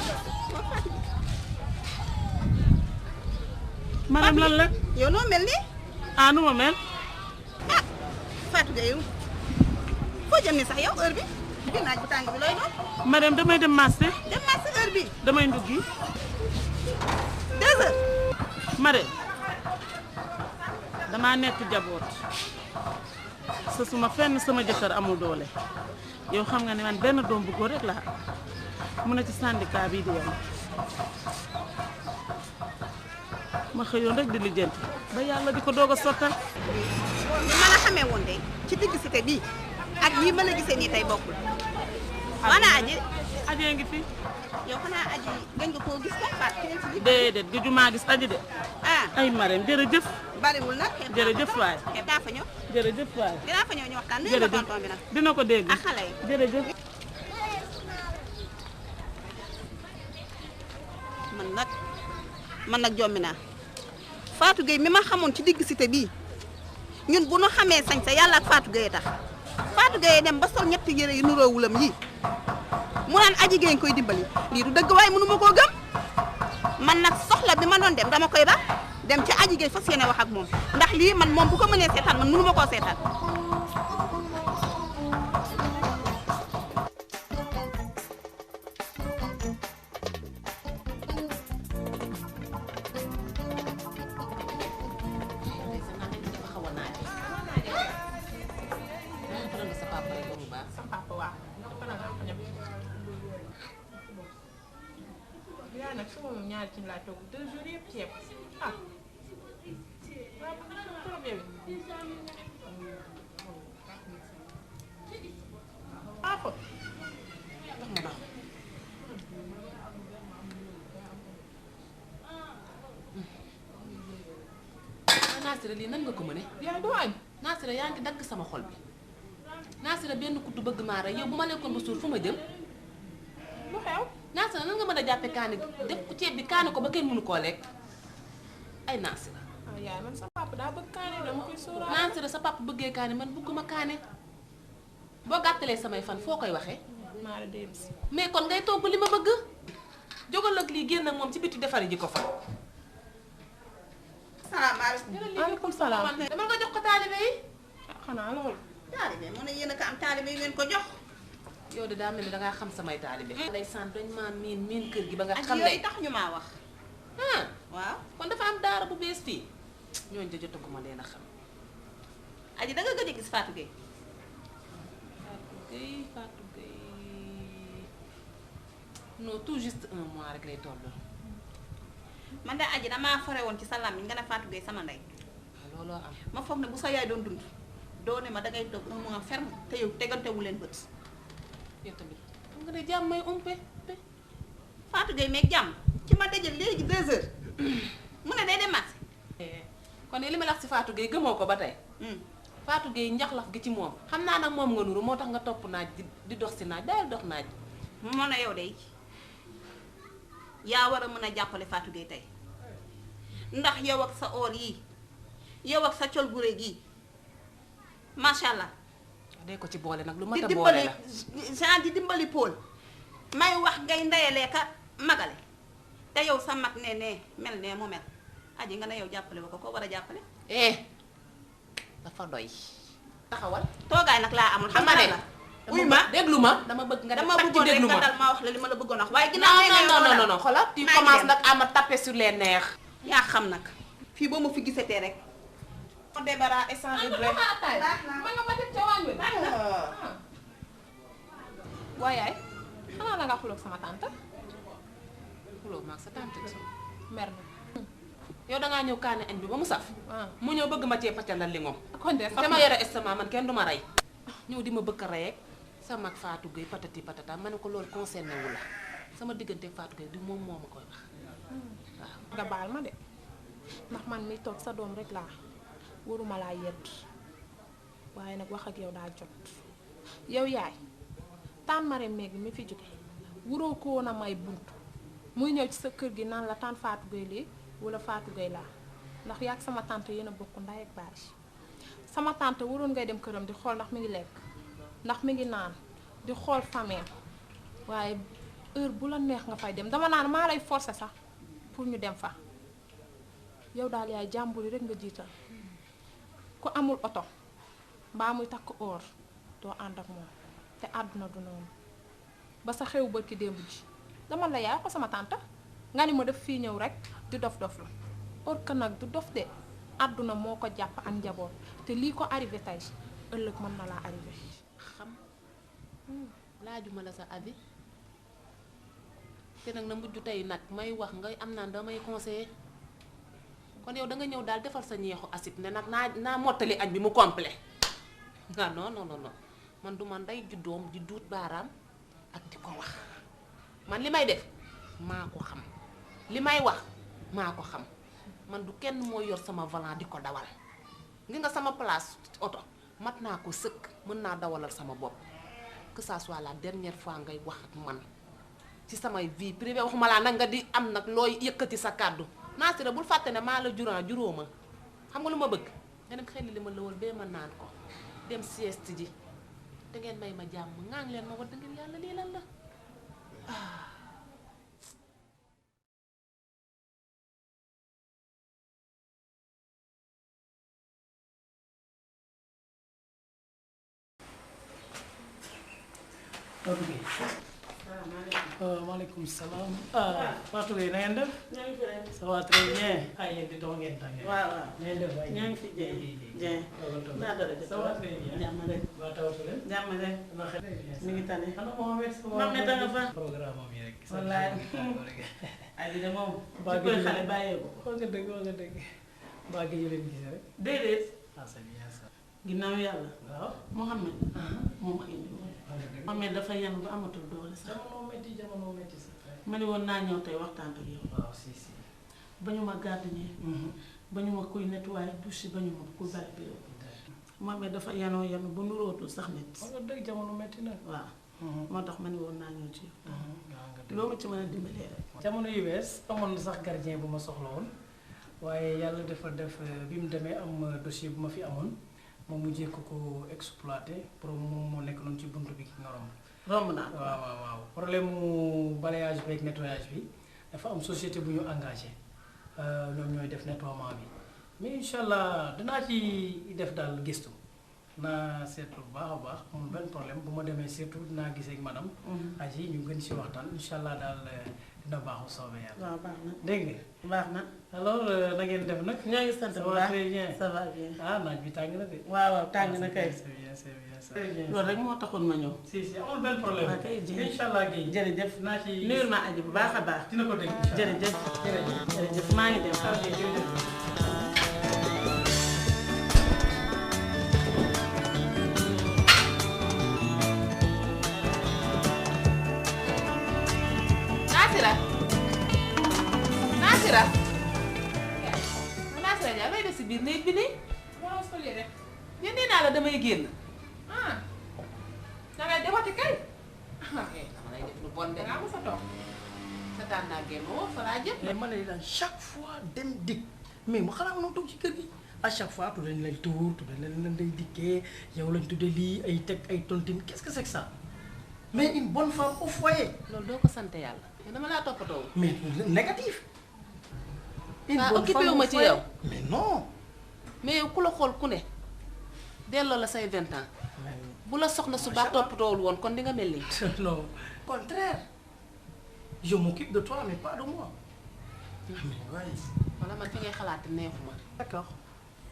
Marème lan la. yow noo mel nii. ah nu ma mel. ah Fatou Gueye foo jëm ni sax yow heure bi bi naaj bu tàng bi looy doon. Marème damay dem marché. dem marché heure bi damay nduggi. 2 heures. Marème damaa nekk jaboot sa suma fenn sama jëkkër amul doole yow xam nga ne man benn doom bu góor rek laa mu ne ci syndicat bii di yam ma xëyoon rek di lijjanti ba yàlla di ko doog a sottal. ni ma la xamee woon de ci digg cité bii ak nii ma la gisee nii tey bokkul. wana aji. ajee ngi fi. yow xanaa aji gën nga koo gis kon Fatou keneen ci biir. déedéet gëju maa gis aji de. ah ay Marème jërëjëf. bariwul nag. jërëjëf waay. xeeb daa fa ñëw. jërëjëf waay. dinaa fa ñëw ñu waxtaan nuyu ma tonton bi nag. dina ko dégg. ak xale yi jërëjëf. man nag jommi naa Fatou Gueye mi ma xamoon ci digg cité bii ñun bu nu xamee sañ sa yàlla ak Fatou Gueye tax Fatou Gueye dem ba sol ñetti yére yu nuroowulam yi mu naan aji Gueye koy dimbali lii du dëgg waaye mënu ma koo gëm man nag soxla bi ma doon dem dama koy ba dem ci aji Gueye fas yéene wax ak moom ndax lii man moom bu ko mënee seetaan man mënu ma koo seetaan. nag su ma moom ñaari cin laa togg 2 jours yëpp ceeb ah waaw trop yow ah ko jox ma ndox Naasira lii nan nga ko mëne yaa du añ Naasira yaa ngi dagg sama xol bi Naasira benn kuddu bëgg maa rey yow bu ma lekkoon ba suur fu ma jëm lu xew Naasira nan nga mën a jàppe kaani def ko ceeb bi kaani ko ba kenn mënu koo lekk ay Naasira yaay man sa papa daa bëgg kaane dama koy sóoraale Naasira sa papa bëggee kaani man bëgguma kaane boo gàttalee samay fan foo koy waxee maa la dem si mais kon ngay togg li ma bëgg jógal ak lii génn ak moom ci biti defari ji ko fa salaamaaleykum. maaleykum salaam. dama nga jox ko taalibe yi xanaa loolu. taalibe mu ne yéen a ko am taalibe yi ngeen ko jox. yow de daa mel ni dangaa xam samay taalibe. ndeysaan dañ maa miin kër gi ba nga xam ak ne yooyu tax ñu maa wax. waaw kon dafa am daara bu bees fii ñooñu de jotaguma leen a xam. aji da nga gëj a gis Fatou Gueye. Fatou Gueye non tout juste 1 mois rek lay toll. man de aji damaa fare woon ci sa làmmiñ nga ne Fatou Gueye sama ndey. looloo am ma foog ne bu sa yaay doon dund doo ne ma dangay toog un mois ferme te yow tegantewu leen bët. yow tamit xam nga ne jàmm may umpe. Fatou Gueye meeg jàmm ci ma dajal léegi 2 heures mu ne day dem marché. kon li ma la wax si Fatou Gueye gëmoo ko ba tey. Fatou Gueye njaxlaf gi ci moom. xam naa nag moom nga nuru moo tax nga topp naaj di dox si naaj daal dox naaj. moo ne yow de yaa war a mën a jàppale Fatou Gueye tey ndax yow ak sa oor yii yow ak sa col gu rëy gii macha allah. dee ko ci boole nag lu mat a di boole dimbali la di dimbali Paul may wax ngay ndeyalee ka magale te yow sa mag ne mel ne mu mel aji nga ne yow jàppale ba ko war a jàppale. dafa doy. taxawal toogaay nag laa amul. xam nga ne uy ma déglu ma dama bëgg nga def dama bëggoon rek nga dal ma wax la li ma la bëggoon wax waaye ginnaaw non xoolal tu commences nag à me taper sur les nerfs. yaa xam nag fii boo ma fi gisatee rek ma débarras échange de ma nga ma dem ca waañ wi waaye yaay xanaa la nga xuloog sama tante xuloo maag sa tante mer na yow dangaa ñëw kaane añ bi ba mu saf mu ñëw bëgg ma cee paccal li ngoom kon de te ma yore estomac man kenn du ma rey ñëw di ma bëgg a rey ak sa mag Fatou Gueye patati patata ma ne ko loolu concerné wu la sama diggante Fatou Gueye du moom moo ma koy wax waaw nga baal ma de ndax man mi toog sa doom rek laa waruma laa yedd waaye nag wax ak yow daa jot yow yaay taan Marème Meg mi fi jóge wuroo ko woon a may bunt muy ñëw ci sa kër gi naan la taan Fatou Gueye lii wala Fatou Gueye laa ndax yaa ak sama tante yéen a bokk ndaay ak baay sama tante waroon ngay dem këram di xool ndax mi ngi lekk ndax mi ngi naan di xool famille waaye heure bu la neex nga fay dem dama naan maa lay forcer sax pour ñu dem fa yow daal yaay jàmbur yi rek nga jiital ku amul oto mbaa muy takk or doo ànd ak moom te àdduna du noonu ba sa xew bërki démb ji dama la yaay ko sama tante nga ni ma def fii ñëw rek di dof-dof la or que nag du dof de àdduna moo ko jàpp ak njaboot te lii ko arrivé tey ëllëg mën na laa arrivé. xam laajuma la sa avis te nag na mujj tey nag may wax ngay am naan damay conseiller kon yow da nga ñëw daal defar sa ñeexu acide ne nag naa mottali añ bi mu complet ah non non non man du man day juddoom di duut baaraam ak di ko wax man li may def maa ko xam li may wax maa ko xam man du kenn mooy yor sama volant di ko dawal ngi nga sama place oto mat naa ko sëkk mën naa dawalal sama bopp que ça soit la dernière fois ngay wax ak man ci samay vie privée waxuma laa nag nga di am nag looy yëkkati sa kàddu Nasira bul fàtte ne maa la juróoma xam nga lu ma bëgg nga dem xel li ma lëwal bee ma naan ko dem sieste ji te ngeen may ma jàmm ngaa ngi leen ma war da ngeen yàlla lii lan la ok. maaleykum salaam. Fatou Gueye na ngeen def. ñoo ngi fi rek. ça va très bien. yéen di doon ngeen tàngee. waaw waaw na ngeen def waay. ñoo ngi fi Dieng. naa doon def. ça va très bien. jàmm rek. waa tawatu leen. jàmm rek. mi ngi tane. xanaa Mohamed. Mohamed da nga fa. programme am yi rek. wallaay. Aliou de moom. baa ci koy xale bàyyee ko. wax nga dëgg wax nga dëgg. baa gi ñu leen gisee rek. déedéet. c'est bien ça. ginnaaw yàlla. waaw. Mohamed. moom a indi woon. Mohamed dafa yan ba amatul doole sax. jamono métti sax. ma ne woon naa ñëw tey waxtaan ak yow. waaw si si. ba ñu ma gardiner. ba ñu ma kuy nettoyer douche ba ñu ma kuy bale bi yow. Mohamed dafa yanoo yanu ba nurootul sax nit. wax nga dëgg jamono métti na. waaw. moo tax ma ne woon naa ñëw ci yow. loo ma ci mën a dimbalee rek. jamono yu bees amoon na sax gardien bu ma soxla woon waaye yàlla dafa def bi mu demee am dossier bu ma fi amoon ma mujjee ko exploité pour moom moo nekk noonu ci buntu bi ki nga romb. romb naa waaw problème mu balayage bi ak nettoyage bi dafa am société bu ñu engagé ñoom ñooy def nettoiement bi mais incha allah dinaa ci def daal gëstu naa seetlu bu baax a baax amul benn problème bu ma demee surtout dinaa gisee ak madame aji ñu gën ci waxtaan incha allah daal dina baaxu soobee yàlla. waaw baax na dégg nga. baax na. alors na ngeen def nag. ñoo ngi sant bu baax très bien ça va bien. naaj bi tàng na de. waaw tàng na kay. c'est bien c'est bien. loolu rek moo taxoon ma ñëw. si amul benn problème. waaw kay incha allah Guèye. jërëjëf naa ci nuyul ma aji bu baax a baax. dina ko dégg. jërëjëf jërëjëf maa ngi dem. ok jërëjëf. Nasira Dia looy def si biir néeg bi nii. waaw soli rek. yéen nee naa la damay génn. dangay demati kay. dama lay def lu bon de. dangaa mos a toog. sa daan naa génn woo fa laa jëm. mais ma ne la chaque fois dem dikk mais mu xanaa mënoo toog ci kër gi à chaque fois tuddee nañ tuur tuddee nañ day dikkee yow lañ tuddee lii ay teg ay tontine qu'est-ce que c'est que ça mais une bonne femme au foyer. loolu doo ko sant yàlla. dama laa toppatoo. mais négatif. une bonne femme au foyer ci yow. mais non. mais yow ku la xool ku ne delloo la say 20 ans bu la soxna su baax toppatoowul woon kon di nga mel nii. non contraire je m'occupe de toi mais pas de moi. wala man fi ngay xalaat neexuma. d'accord.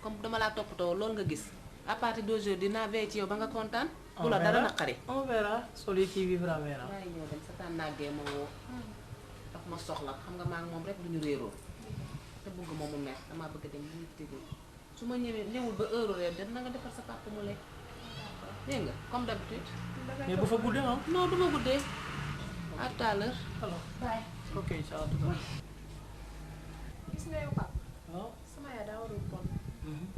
comme dama laa toppatoo loolu nga gis à partir d'aujourd'hui dinaa veiller ci yow ba nga kontaan. bu la dara naqari. on verra celui qui vivra verra. waaye ñoo dem sa tànn naagee ma woo. daf ma soxla xam nga maa ngi moom rek du ñu réeroo te bëgg moom mu mer damaa bëgg dem ñu tëdd su ma ñëwul ba heure reer de na nga defar sa papa mu lekk dégg nga comme d'habitude. mais bu fa guddee ah. non du ma guddee. à tout à l'heure. alors bye. ok ça va tout à l'heure. gis nga yow papa. waaw. sama yaay daa warul bon.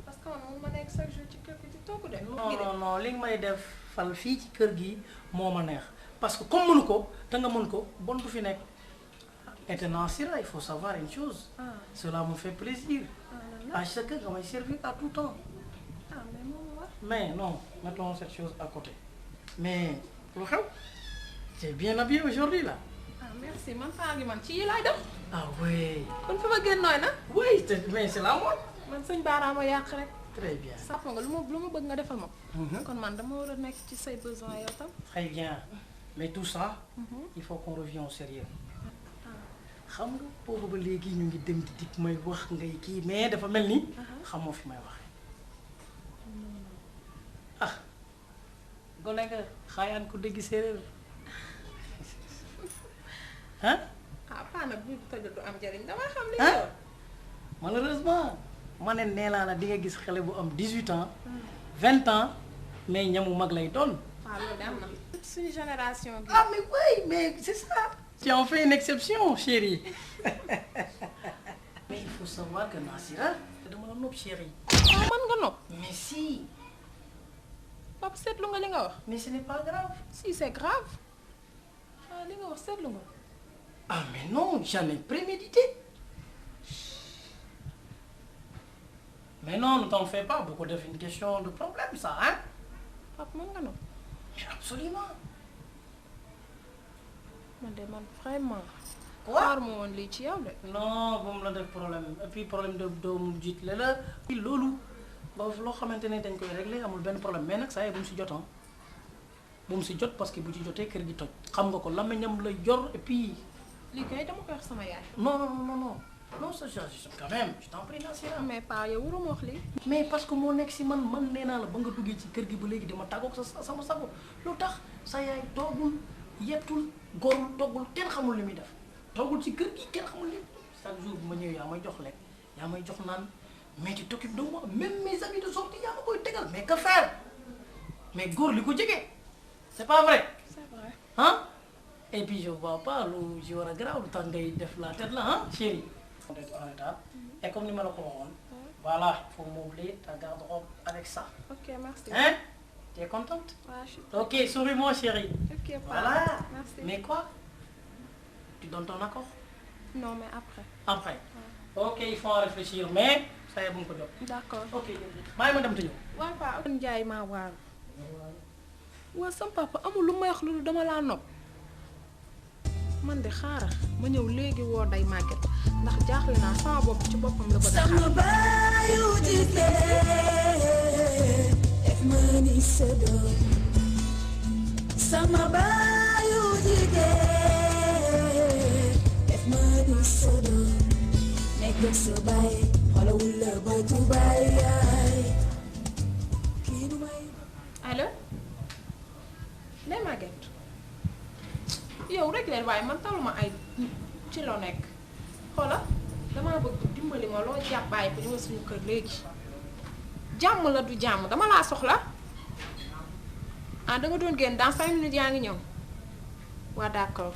parce que man moom ma nekk chaque jour ci kër gi di togg de. non li nga may def fal fii ci kër gi moo ma neex parce que comme mënu ko te nga mën ko bon du fi nekk. Et Nasira, il faut savoir une chose. Cela me fait plaisir. À chacun, on va servir à tout temps. Mais non, mettons cette chose à côté. Mais, tu es bien habillé aujourd'hui là. merci man faa ngi man ci yi laay def. ah oui. kon fi ma génn nooy na. oui mais c'est la mode. man sëñ Baara ma yàq rek. très bien. sàpp nga lu ma bëgg nga defal ma ko. kon man dama war a nekk ci say besoins yow tam. très bien mais tout ça. il faut qu'on revienne au sérieux. xam nga boobu ba léegi ñu ngi dem di dikk may wax ngay kii mais dafa mel ni. xamoo fi may waxee. ah. gone nga xaayaan ko dégg séeréer. ah. paa nag bu tëjee du am njëriñ damay xam li ah malheureusement ma ne nee naa la di nga gis xale bu am 18 ans 20 ans mais ñamu mag lay doon. waaw loolu de am na suñu génération bi. ah mais oui mais c'est ça. tu en fais une exception chérie. mais il faut savoir que Nassira dama la nopp chérie. ah man nga nopp. mais si. papa seetlu nga li nga wax. mais ce n'est pas grave. si c'est grave. ah li nga wax seetlu nga. ah mais non jamais prémédité. mais non ne t'en fais pas bu ko def une question de problème ça hein. papa man nga nopp. mais absolument. man de man vraiment. quoi xaar ma woon lii ci yow de. non bu mu la def problème et puis problème de doomu jiitle la. loolu ba loo xamante ne dañ koy régler amul benn problème mais nag saa yi bu mu si jot ah bu mu si jot parce que bu ci jotee kër gi toj. xam nga ko làmmiñam lay jor et puis. lii kay dama koy wax sama yaay. non non non non non ça quand même je t'en prie Nassira. mais pas yow waruma wax lii. mais parce que moo nekk si man nee naa la ba nga duggee ci kër gi ba léegi dama tàggoog sama sago lu tax sa yaay toogul yettul gorul toggul kenn xamul li muy def toogul ci kër gi kenn xamul li chaque jour bu ma ñëwee yaa may jox lekk yaa may jox naan mais tu t'occupes de moi même mes amis de sortie yaa ma koy tegal mais que faire mais góor li ko jege c'est pas vrai. c'est vrai ah et puis je vois pas lu ci war a garaaw lu tax ngay def la tête là ah chérie. on est en état et comme ni ma la ko waxoon. voilà il faut meubler ta garde-robe avec ça. ok merci. hein tu es contente. ouais, je suis. ok souris-moi chérie. ok voilà merci. mais quoi tu donnes ton accord. non mais après. après ok il faut en réfléchir mais ça y est bu mu ko jot. d'accord. ok bàyyi ma dem te ñëw. waaw paa Ndiaye maa waaru. waa sam papa amul lu may wax loolu dama laa nopp. man de xaaral ma ñëw léegi woo day màgget ndax jaaxle naa sama bopp ci boppam la bëgg a sama baayu jigéen def ma ni sa doom sama baayu jigéen def ma ni sa doom nekk sa baay xoolawul la bëtu baay yaay kii du may. allo day màgget yow rek leen waaye man taluma ay ci loo nekk xoola damaa bëgg dimbali ma loo jàpp bàyyi ko ñëw suñu kër léegi jàmm la du jàmm dama laa soxla ah danga doon génn dans 5 minutes yaa ngi ñëw waa d'accord.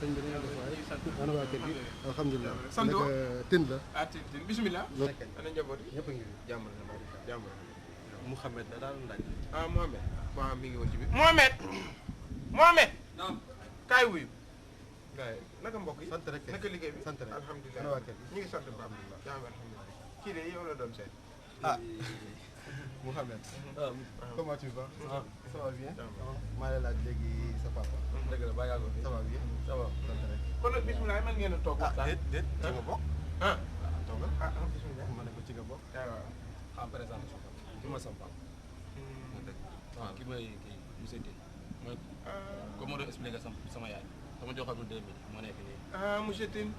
sëñ bi dañoo def waaye ana waa kër gi alhamdulilah sant wa tin la ah tin bismillah ana njaboot yi ñëpp a ngi jàmm na jàmm Mouhamed da daal laaj ah Mohamed waaw mi ngi woon ci biir Mohamed naam kaay wuyu gaay naka mbokk yi sant rek naka liggéey bi sant rek alhamdulilah ana waa kër gi ñu ngi sant ba alhamdulilah jàmm alhamdulilah kii de yow la doon seet ah Mouhamed comment tu vas ça va bien maa lay laaj léegi sa papa dëgg la baa yàggoo fi ça va bien ça va sant rek kon nag bismillah mën ngeen a toog waxtaan déet ci nga bokk ah toogal bismillah ma ne ko ci nga bokk waaw en présentation bi ma sam papa waaw ki may kii monsieur Tine mooy comme ma doon expliqué sama yaay sama joxagul 2000 moo nekk nii ah monsieur Tine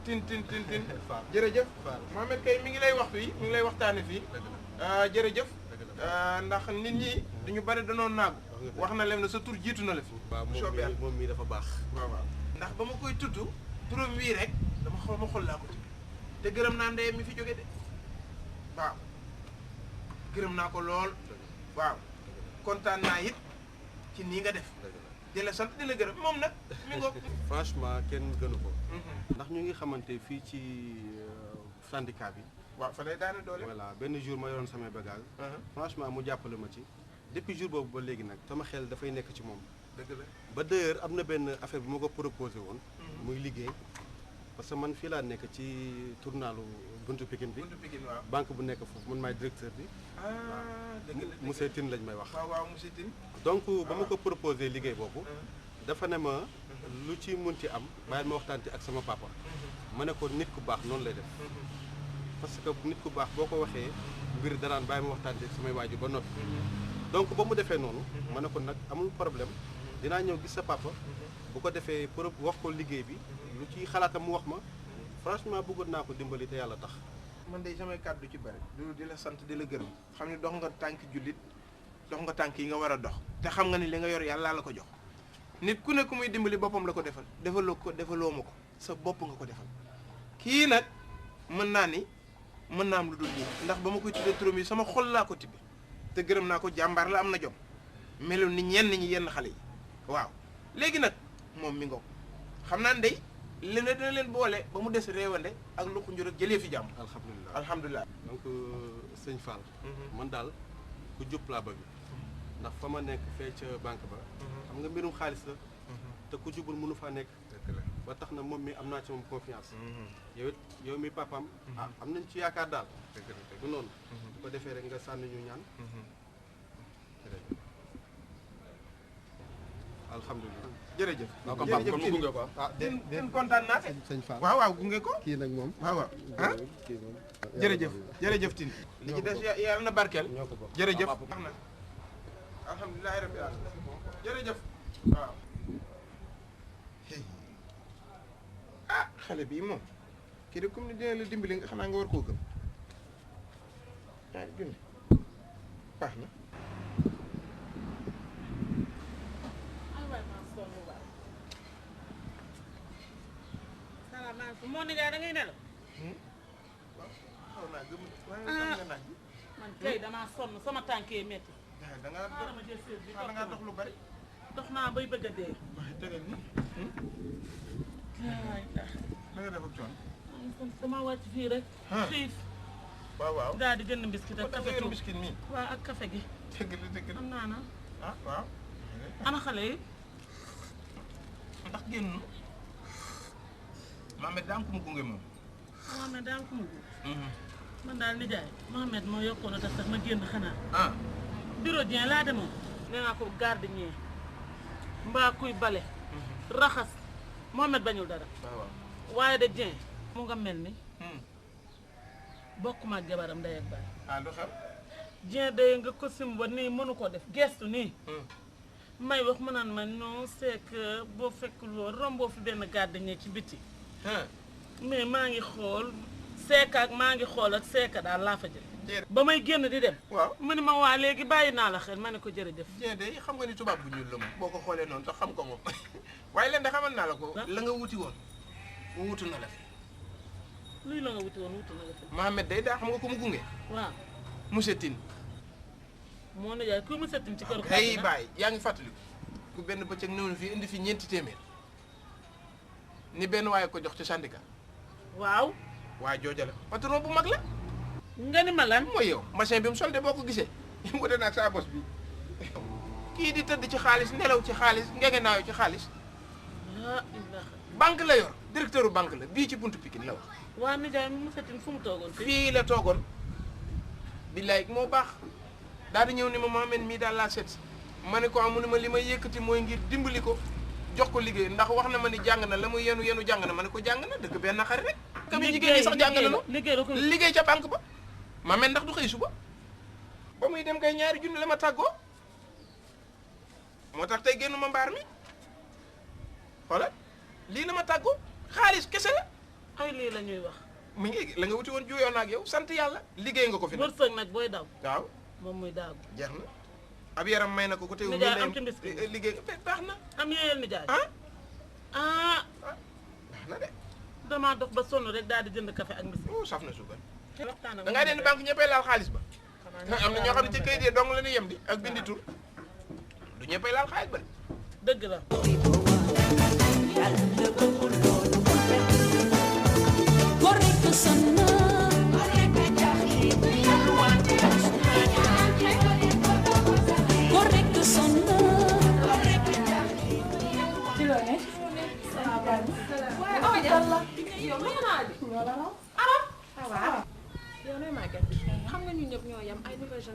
jërëjëf Mohamed kay mi ngi lay wax fii mi ngi lay waxtaane fii jërëjëf ndax nit ñi dañu bari danoo naagu wax na leen ne sa tur jiitu na la fi moom mii dafa baax waaw waaw ndax ba ma koy tudd turam wii rek dama xaw ma xol laa ko tudd te gërëm naa ndeyam mi fi jóge de waaw gërëm naa ko lool waaw kontaan naa it ci nii nga def di la sant di la gërëm moom nag mi ngoog franchement kenn gënu ko ndax ñu ngi xamante fii ci syndicat bi waaw fa lay daane doole voilà benn jour ma yoroon samay bagage franchement mu jàppale ma ci depuis jour boobu ba léegi nag sama xel dafay nekk ci moom dëgg la ba d'ailleurs am na benn affaire bu ma ko proposé woon muy liggéey parce que man fii laa nekk ci tournalu buntu Pikine bi. buntu Pikine waaw. banque bu nekk foofu man maay directeur bi. dëgg la monsieur Tine lañ may wax. waaw waaw monsieur Tine. donc ba ma ko proposé liggéey boobu. dafa ne ma lu ci munti am bàyyi ma waxtaan ci ak sama papa. ma ne ko nit ku baax noonu lay def. parce que nit ku baax boo ko waxee mbir danaan bàyyi ma waxtaan ci ak samay waajur ba noppi. donc ba mu defee noonu. ma ne ko nag amul problème dinaa ñëw gis sa papa. bu ko defee pour wax ko liggéey bi lu ci xalaatam mu wax ma franchement bëggoon naa ko dimbali te yàlla tax. man de samay kàddu ci bari du di la sant di la gërëm xam ne dox nga tànk jullit dox nga tànk yi nga war a dox te xam nga ni li nga yor yàlla la ko jox nit ku ne ku muy dimbali boppam la ko defal defaloo ma ko sa bopp nga ko defal kii nag mën naa ni mën naa am lu dul lii ndax ba ma koy tuddee turam yi sama xol laa ko tibbe te gërëm naa ko jàmbaar la am na jom melu ni ñenn ñi yenn xale yi waaw léegi nag moom mi ngoog xam naa ndey li ne dina leen boole ba mu des réewande ak lu ko njur ak jëlee fi jàmm. alhamdulilah alhamdulilah. donc sëñ Fall. man daal ku jub laa bëgg ndax fa ma nekk fee ca banque ba. xam nga mbirum xaalis la. te ku jubul mënu faa nekk. ba tax na moom mi am naa ci moom confiance. yow mi papaam. am nañ ci yaakaar daal. du noonu. bu ko defee rek nga sànni ñu ñaan. alhamdulilah. jërëjëf. jërëjëf comme gunge ko den kontaan naa sëñ Fall waaw waaw gunge ko. kii nag moom. waaw waaw ah jërëjëf jërëjëf Tine. li ci des yàlla na barkeel. jërëjëf wax na alhamdulilah rabbil alamin jërëjëf waaw. ah xale bii moom kii de comme ni dina la dimbali nga xanaa nga war koo gëm ñaari junni baax na. moo ni da ngay nelaw. xaw naa gëm waaye xam nga naaj bi. man kay damaa sonn sama tànkee métti. da ngaa dox lu bari. dox naa bay bëgg a dee. waaye tegal ni. na nga def ak coono. dama wàcc fii rek. xiif. waaw waaw daal di jënd biscuit ak café tuuti biscuit mi. waaw ak café gi. dëgg la am naa na. ah waaw. ana xale yi. ndax génn. Mohamed daa am ku mu gunge moom. Mohamed daa am ku mu gunge. man daal nijaay Mohamed moo yokkoon a tax sax ma génn xanaa. bureau Dieng laa demoon. nee naa ko gardien mbaa kuy bale. raxas Mohamed bañul dara. waaye de Dieng mu nga mel ni. bokkuma ak jabaram ndey ak baay. lu xew. Dieng day nga ko sim ba nii mënu koo def gestu nii. may wax mu naan ma non c'est que boo fekkul woon romboo fi benn gardien ci biti. mais maa ngi xool seeka ak maa ngi xool ak seeka daal laa fa jël. ba may génn di dem. waaw mu ne ma waa léegi bàyyi naa la xel ma ne ko jërëjëf. Dieng de xam nga ni tubaab bu ñuul la moom boo ko xoolee noonu tax xam ko moom waaye leen de xamal naa la ko. la nga wuti woon mu wutu na la fi. luy la nga wuti woon wutu na la fi. Mohamed day daa xam nga ko mu gunge. waaw monsieur Tine. moo ne yaay ku monsieur Tine ci kër. ay baay yaa ngi fàttaliku ku benn bëccëg ñëw na fii indi fi ñeenti téeméer ni benn waaye ko jox ci syndicat. waaw. waa jooja la patron bu mag la. nga ni ma lan. mooy yow machine bi mu soldé boo ko gisee wute naag saa bos bi kii di tëdd ci xaalis nelaw ci xaalis ngege naayo ci xaalis. banque la yor directeur banque la bii ci buntu Pikine la wax. waa nijaay mi monsieur Tine fu mu toogoon fii la toogoon. billaay moo baax daal di ñëw ni ma Mohamed mii daal laa seet ma ne ko amu ne ma li may yëkkati mooy ngir dimbali ko jox ko liggéey ndax wax na ma ni jàng na la muy yenu jàng na ma ne ko jàng na dëgg benn xarit rek. kam yi jigéen ñi sax jàng na liggéey ca banque ba. Mohamed ndax du xëy suba ba muy dem kay ñaari junni la ma tàggoo moo tax tey génn ma mbaar mi xoolal lii la ma tàggoo xaalis kese la. ay lii la ñuy wax. mi ngi la nga wuti woon juyoo na ak yow sant yàlla liggéey nga ko fi. wërsëg nag booy daw. waaw moom muy daagu. jeex na ab yaram may na ko ku teew. nijaay am ci mbis liggéey nga baax na. am yéyal nijaay. baax na de. damaa dox ba sonn rek daal di jënd café ak mbis. saf na suukar. waxtaan ak da ngaa den banque ñëppay laal xaalis ba. am na ñoo xam ne ci kayit yi dong la ñuy yem di ak bindi tur du ñëppay laal xaalis ba. dëgg la.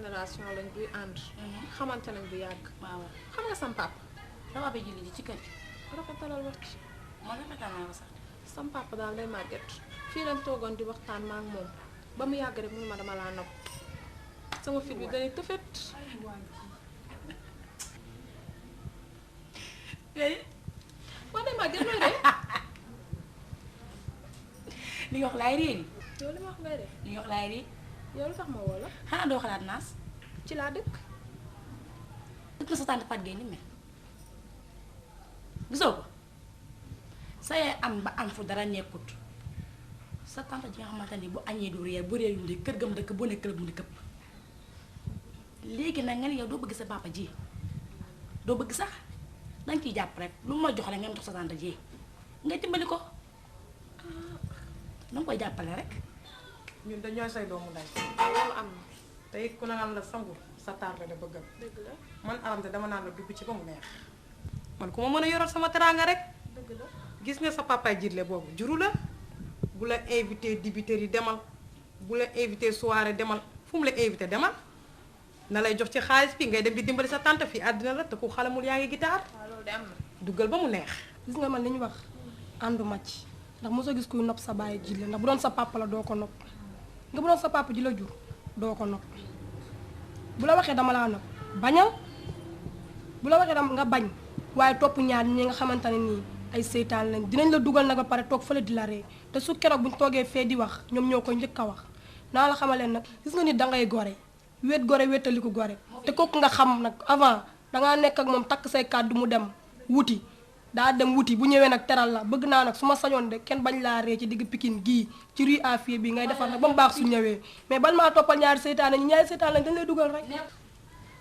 génération lañ buy ànd. xamante nañ bu yàgg. waaw xam nga sam papa. dama ba julli ji ci kër gi. rafetalal wax ci. ma rafetal naa ko sax. sam papa daal day màgget fii lañ toogoon di waxtaan ma ak moom ba mu yàgg rek mu ma dama laa nopp sama fit bi dañuy tëfet. waa day màgget looy de. li nga wax laay réer yow li ma wax ngay de. li nga wax laay réer. yow lu tax ma woo la. xanaa doo xalaat naas. ci laa dëkk. dëkk la sa tante Fatou Gueye ni mel gisoo ko sa yaay am ba am fu dara nekkut sa tante ji nga xamante ni bu añee du réer bu réer yu kër gam dëkk bu nekk la bu ne këpp léegi nag nga ne yow doo bëgg sa papa ji doo bëgg sax danga ciy jàpp rek lu ma jox rek nga jox sa tante ji nga dimbali ko danga koy jàppale rek. ñun dañooy say doomu nday loolu am na. te it ku ne naan la sangu sa tarde da bëggal. dëgg la man aramte dama naan la dugg ci ba mu neex man ku ma mën a yoral sama teraanga rek. dëgg la gis nga sa papaay jiitle boobu juru la bu la invité dibiteri yi demal bu la invité soirée demal fu mu la invité demal na lay jox ci xaalis bi ngay dem di dimbali sa tante fii àddina la te ku xalamul yaa ngi gitaar. waaw loolu de am na. duggal ba mu neex. gis nga man li ñu wax ànduma ci ndax mosoo gis kuy nopp sa bàyyi ji la ndax bu doon sa papa la doo ko nopp nga bu doon sa papa ji la jur doo ko nopp bu la waxee dama laa nopp bañal bu la waxee dama nga bañ waaye topp ñaar ñi nga xamante ne nii ay seytaan lañ dinañ la dugal nag ba pare toog fële di la ree te su keroog buñ toogee fee di wax ñoom ñoo koy njëkk a wax naa la xamaleen nag gis nga nit dangay gore wéet gore wéetali ko gore te kooku nga xam nag avant dangaa nekk ak moom takk say kàddu mu dem wuti daa dem wuti bu ñëwee nag teral la bëgg naa nag su ma sañoon de kenn bañ laa ree ci digg Pikine gii ci rue Afia bi ngay defar nag ba mu baax su ñëwee mais ban maa toppal ñaari seytaane ñi ñaari seytaane lañ dañ lay dugal rek.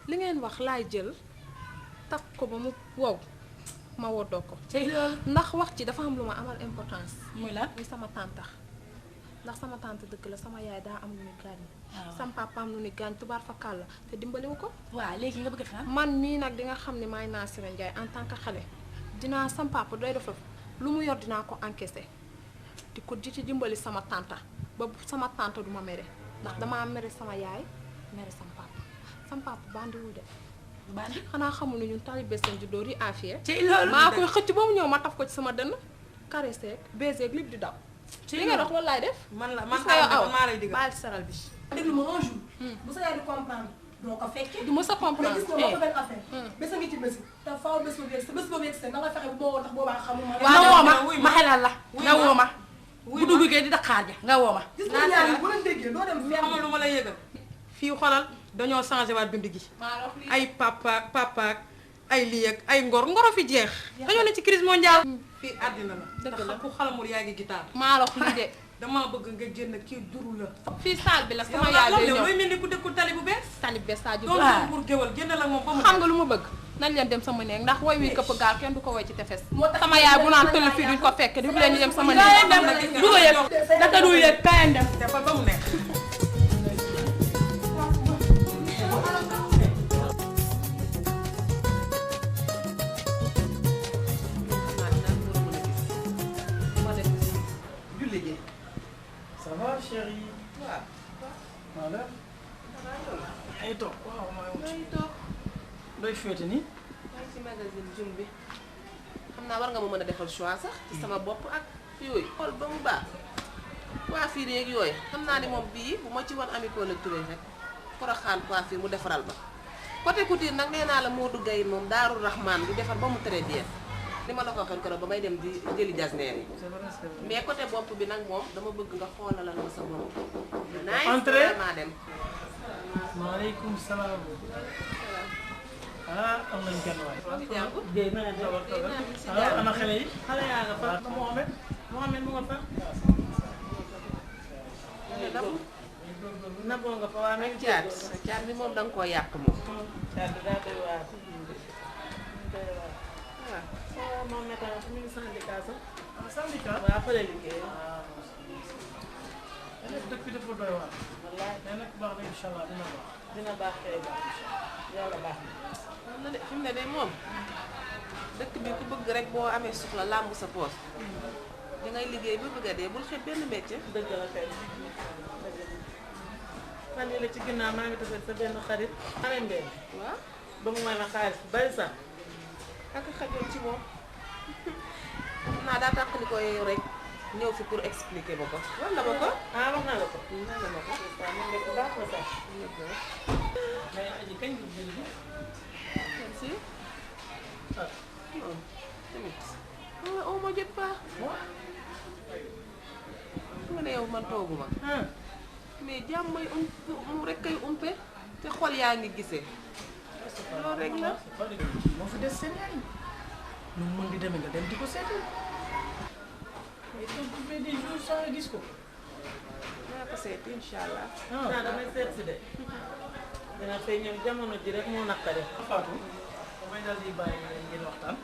li ngeen wax laay jël takk ko ba mu wow ma woddoo ko. ndax wax ci dafa am lu ma amal importance. muy lan muy sama tante ndax sama tante dëgg la sama yaay daa am lu ñu gaañ. waaw sama papa am lu ñu gaañ tubaar fa kàll te dimbaliwu ko. waaw léegi nga bëgg a man mii nag di nga xam ne maay Nassira Ndiaye en tant que xale. dinaa sam papa doy def lu mu yor dinaa ko encaissé di ko di ci dimbali sama tante ba sama tante du ma mere ndax damaa mere sama yaay mere sam papa bandiwul de bandi xanaa xamul ne ñun talibé seen juddoo ri Afia maa koy xëcc ba mu ñëw ma taf ko ci sama dënn caressé ak baiser ak lépp di daw li nga wax loolu laay def man la gis nga yow aw maa lay digal baal saral bi déglu ma un jour bu sa yaay di comprendre doo ko fekkee du ma sa comprendre mais gis nga ma ko benn affaire bés a ngi ci bési te faaw bés boobu yegg bés boobu yegg na nga fexe bu ma woo tax boobaa xamuma nga woo ma xelal la nga woo ma bu duggee di Dakar ja nga woo ma gis nga ñaar yi bu leen déggee doo dem fenn xamal lu ma lay yëgal fii xolal dañoo changé waat dund gi ay papa ay lii ak ay ngoro fi jeex dañoo ne ci crise mondiale fii àddina la dëgg la ku xalamul yaa ngi gitaar maa wax lii de dama bëgg nga génn kii duru la fii saal bi la sama yaay day ñëw looy mel ni ku dëkkul tali bu bees tali bees saa ju doon pour géwal génn la moom ba mu xam nga lu ma bëgg nañ leen dem sama néeg ndax woy wi këpp gaal kenn du ko woy ci tefes sama yaay bu naan tëll fii duñ ko fekk di leen ñu dem sama néeg du ko yëg naka du yëg kayan dem defal ba mu neex ça va chérie. waaw. maa la. ay toog waaw maa ngi toog. doy féete nii. maa ngi ci magazine Jum bi xam naa war nga ma mën a defal choix sax ci sama bopp ak yooyu. xool ba mu baax coiffure yeeg yooyu xam naa ni moom bii bu ma ci wan Ami Collé Touré rek Porokhane coiffure mu defaral ba côté couture nag nee naa la Modou Gaye moom Daaru Rahman di defar ba mu très bien. li ma la ko waxoon keroog ba may dem di jëli jasneer yi mais côté bopp bi nag moom dama bëgg nga xoolalal ma sa bopp. entrée maa dem. maaleykum salaam. ah am nañu kenn waay. Guèye na nga def ana xale yi. xale yaa nga fa. Mohamed mu nga fa. naboo nga fa waa nag caat bi moom da nga koo yàq moom. caat bi daa doy waar. waaw moom météo su ñu ngi syndicat sax. ah syndicat. waaw fa la liggéey. dëkk bi dafa doy waar. wallaahi mais nag baax na incha allah dina baax. dina baax kay baax yàlla baax na. de fi mu ne de moom dëkk bi ku bëgg rek boo amee soxla làmb sa poos da ngay liggéey ba bëgg a dee bul xeeb benn métier. dëgg la kay. fan yii la ci ginnaaw maa ngi tase sa benn xarit xamee mbéy waaw ba mu may ma xaalis bu bari sax ak xajoon ci moom naa daa tàqali ko yow rek ñëw fi pour expliquer ma ko wax na ma ko ah wax naa la ko wax na ma ko waaw man de ku baax la sax mais aji kañ nga jël bi merci ah non tamit on ma jot pas nga ne yow man tooguma mais jàmm mooy mu rek kay umpe te xol yaa ngi gisee loolu rek la moo fi des seen yaay nu mu mën di demee nga dem di ko seeti mais donc bu fee des jours sans nga gis ko naa ko seeti incha allah ah damay seet si de dina fay ñëw jamono ji rek moo naqare Fatou damay daal di bàyyi ngeen waxtaan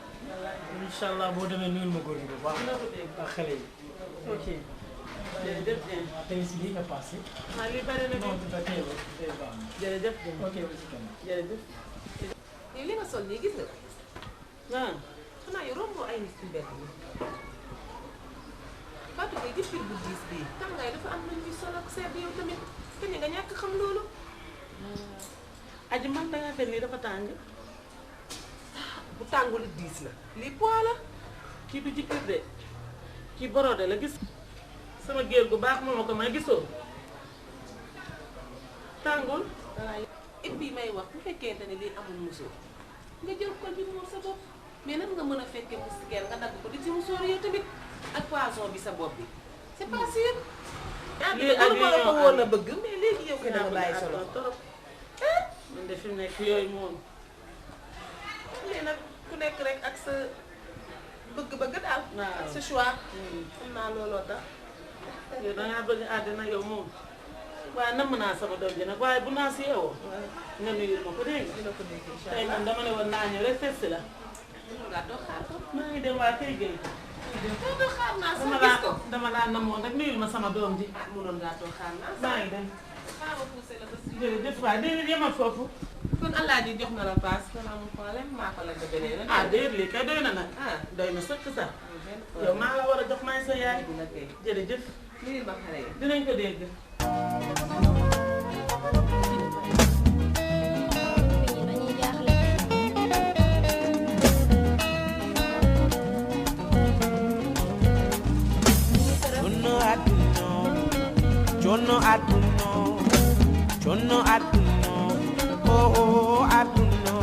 incha allah boo demee nuyul ma góor gi bu baax ak xale yi ok jërëjëf Dieng tey si lii nga passé ah lii bari na non tout à fait baax jërëjëf Dieng ok jërëjëf yow li nga sol nii gis nga ko waaw xanaa yow romboo ay nit ci mbedd mi Fatou Gueye jëppir bu diis bii tàngaay dafa am nañ ñuy sol ak sedd yow tamit te nga ñàkk xam loolu aji man dangaa fen lii dafa tàng bu tàngul diis la lii poids la kii du jëppir de kii borode la gis sama géer gu baax moo ma ko may gisoo tàngul et puis may wax bu fekkente ne lii amul musóor nga jël kol bi moom sa bopp mais nan nga mën a fekkee moustiquaire nga dagg ko di ci musóor yow tamit ak poison bi sa bopp bi c'est pas sûr. lii ak ma la ko woon a bëgg mais léegi yow ko da nga bàyyi solo trop man de fi mu nekk yooyu moom lii nag ku nekk rek ak sa bëgg-bëgg daal ak sa choix xam naa looloo tax yow dangaa bëgg àddina yow moom waaye namm naa sama doom ji nag waaye bu naa si yeewoo nga nuyul ma ko dégg nga tey moom dama ne woon naa ñëw rek seet si la maa ngi dem waa kay géey dama laa namoon rek nuyul ma sama doom ji mënoon ngaa toog xaar naa maa ngi dem xaaral poussé la ba si jërëjëf waay déedéet yemal foofu kon allah ji jox na la paas kon amul problème maa ko la ko beneen ah déedéet lii kay doy na nag doy na sëkk sax yow maa la war a jox may sa yaay jërëjëf nuyul ma xale yi dinañ ko dégg Jono aduno, jono aduno, oh aduno.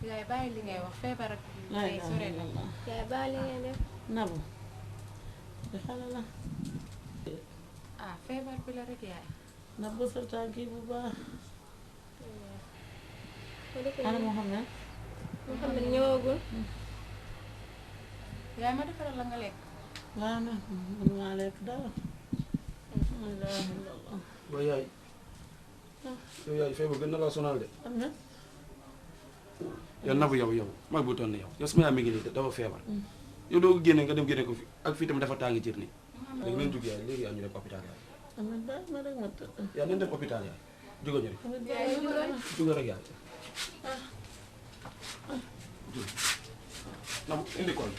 yaay bàyyi li ngay wax feebar ak ngay sore na yaay bàyyi li ngay def Nabou di xale la ah feebar bi la rek yaay Nabou sa tànk yi bu baax ana ana Mohamed Mohamed ñëwagul yaay ma defaral la nga lekk waaw na mën maa lekk dara waaye yaay yow yaay feebar gën na la sonal de yow Nabou yow mag bu toll ni yow sama yaay mi ngi nii dafa feebar yow doo ko génne nga dem génne ko fi ak fii tamit dafa tàng jër nii léegi nañ jug yaay léegi yaa ñu dem hôpital yaay Amet bàyyi ma rek ma tëdd yaa nañ dem hôpital yaay jóge ñu rek jóge rek yaay Nabou indi kool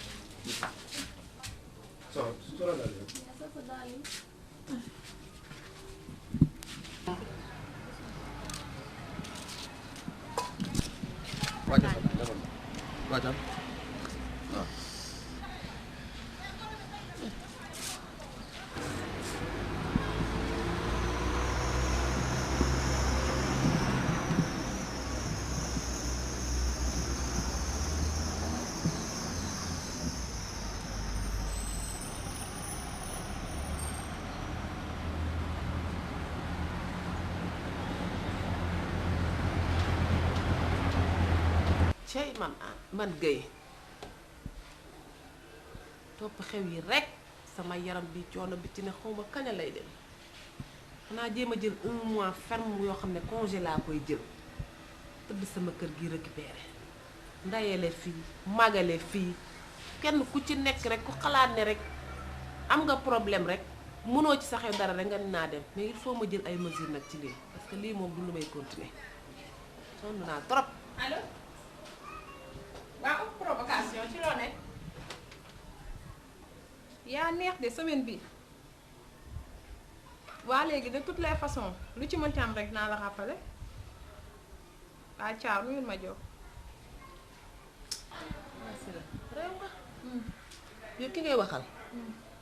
so la daal wàccal sa daal defal wàccal waaw cey man Gueye topp xew yi rek sama yaram bi coono bi ci ne xawma kañ lay dem xanaa jéem a jël 1 mois ferme yoo xam ne congé laa koy jël tëdd sama kër gi récupéré ndayele fii magale fii kenn ku ci nekk rek ku xalaat ne rek am nga problème rek mënoo ci sa xew dara rek nga naa dem mais il faut ma jël ay mesures nag ci lii parce que lii moom du lu may continuer sonn naa trop. allo waaw provocation ci loo nekk yaa neex de semaine bi waa léegi de toutes les façons lu ci mënti am rek naa la rappeler waa caaw nuyul ma jox réew nga yow ki ngay waxal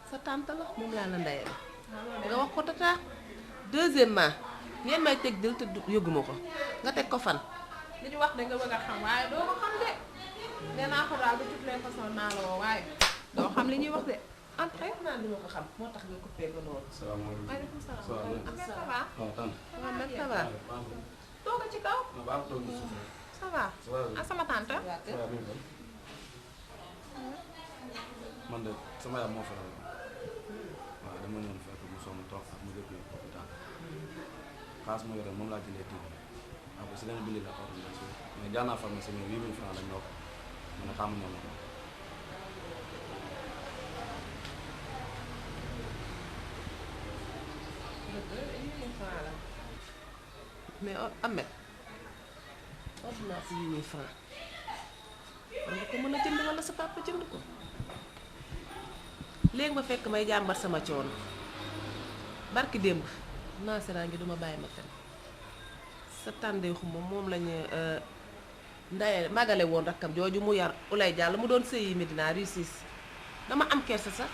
sa tante la moom laa la ndayee nga wax ko tata deuxièmement ngeen may teg dil te yëguma ko nga teg ko fan li ñu wax da nga bëgg a xam waaye doo ko xam de nee naa ko daal de toutes les façons naa la woo waaye doo xam li ñuy wax de entre naa li ma ko xam moo tax nga coupé ba loolu salaamaaleykum. maaleykum salaam salaamaaleykum. Ahmed ça va waaw tante. Ahmed ça va tooga ci kaw ma baax toog ci suuf rek. ça va Ça va. ah sama tante waaw mi ngi doon. man de sama yaay moo fa la waaw dama ñëw fekk mu sonn toog ak mu depuis hôpital xaalis mu yore moom laa jëlee tiim après si lañu bindi la ordonnance mais jaar naa pharmacie mais 8000 francs lañ ñoo ko mu ne xaamu ñoo ma ko. mais Ahmed ordonnance 8000 francs war nga ko mën a jënd wala sa papa jënd ko léegi ma fekk may jàmbat sama coono barki démb naasiraan ngi duma bàyyi ma fen sa tàndee xuma moom lañu ndaye magale woon rakkam jooju mu yar ulay jàll mu doon sëyi Medina Rue 6 dama am kersa sax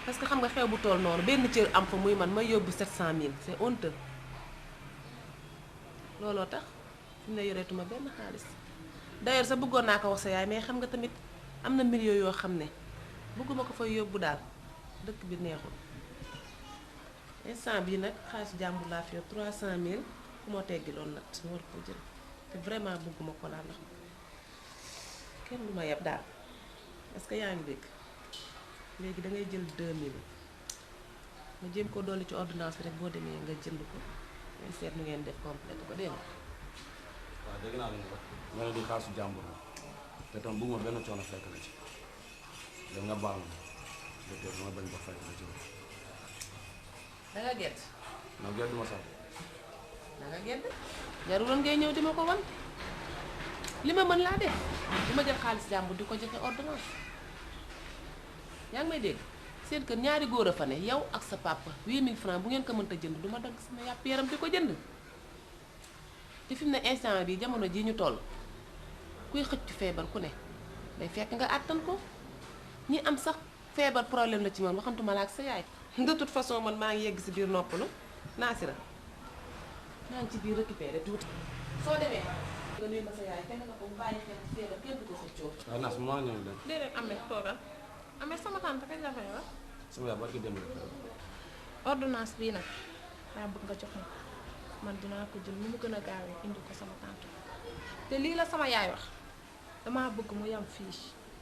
parce que xam nga xew bu tool noonu benn cër am fa muy man may yóbbu 700000 c'est honteux looloo tax fi mu ne yoreetuma benn xaalis d'ailleurs sax bëggoon naa ko wax sa yaay mais xam nga tamit am na milieu yoo xam ne bëgguma ko fay yóbbu daal dëkk bi neexul instant bii nag xaalisu jàmbur laa fi yor 300000 ku ma teggi loon nag ma war ko jël te vraiment bëgguma ko laa ndax kenn du ma yeb daal parce que yaa ngi dégg léegi da ngay jël 2000 nga jéem ko dolli ci ordonnance bi rek boo demee nga jënd ko ngeen seet nu ngeen def complété ko dégg nga. waaw dégg naa li nga wax nga ne di xaalisu jàmbur la te tam bëgguma benn coono fekk la ci da nga baal ma docteur dama bañ ba fekk la ci loolu. da nga gedd. non gedd ma sax. da nga gedd jaruloon ngay ñëw di ma ko wan li ma mën laa def di ma jël xaalis jàmbur di ko joxe ordonnance yaa ngi may dégg seen kër ñaari góor a fa ne yow ak sa papa 8000 francs bu ngeen ko mënta jënd du ma dagg sama yàpp yaram di ko jënd te fi mu ne instant bi jamono ji ñu toll kuy xëcc feebar ku ne day fekk nga àttan ko ñi am sax feebar problème la ci man waxantuma la ak sa yaay de toute façon man maa ngi yegg si biir noppalu Naasira maa ngi ci biir récupéré tuuti soo demee nga nuyu ma sa yaay fekk nga ko mu bàyyi xel ci feebar kenn du ko xëccoo. waaw Naas maa ñëw de. déedéet Ahmed toogal Ahmed sama tante kañ la fay wax sama yaay barki démb la. ordonnance bii nag daa bëgg nga jox ma man dinaa ko jël ni mu gën a gaawee indi ko sama tante te lii la sama yaay wax damaa bëgg mu yam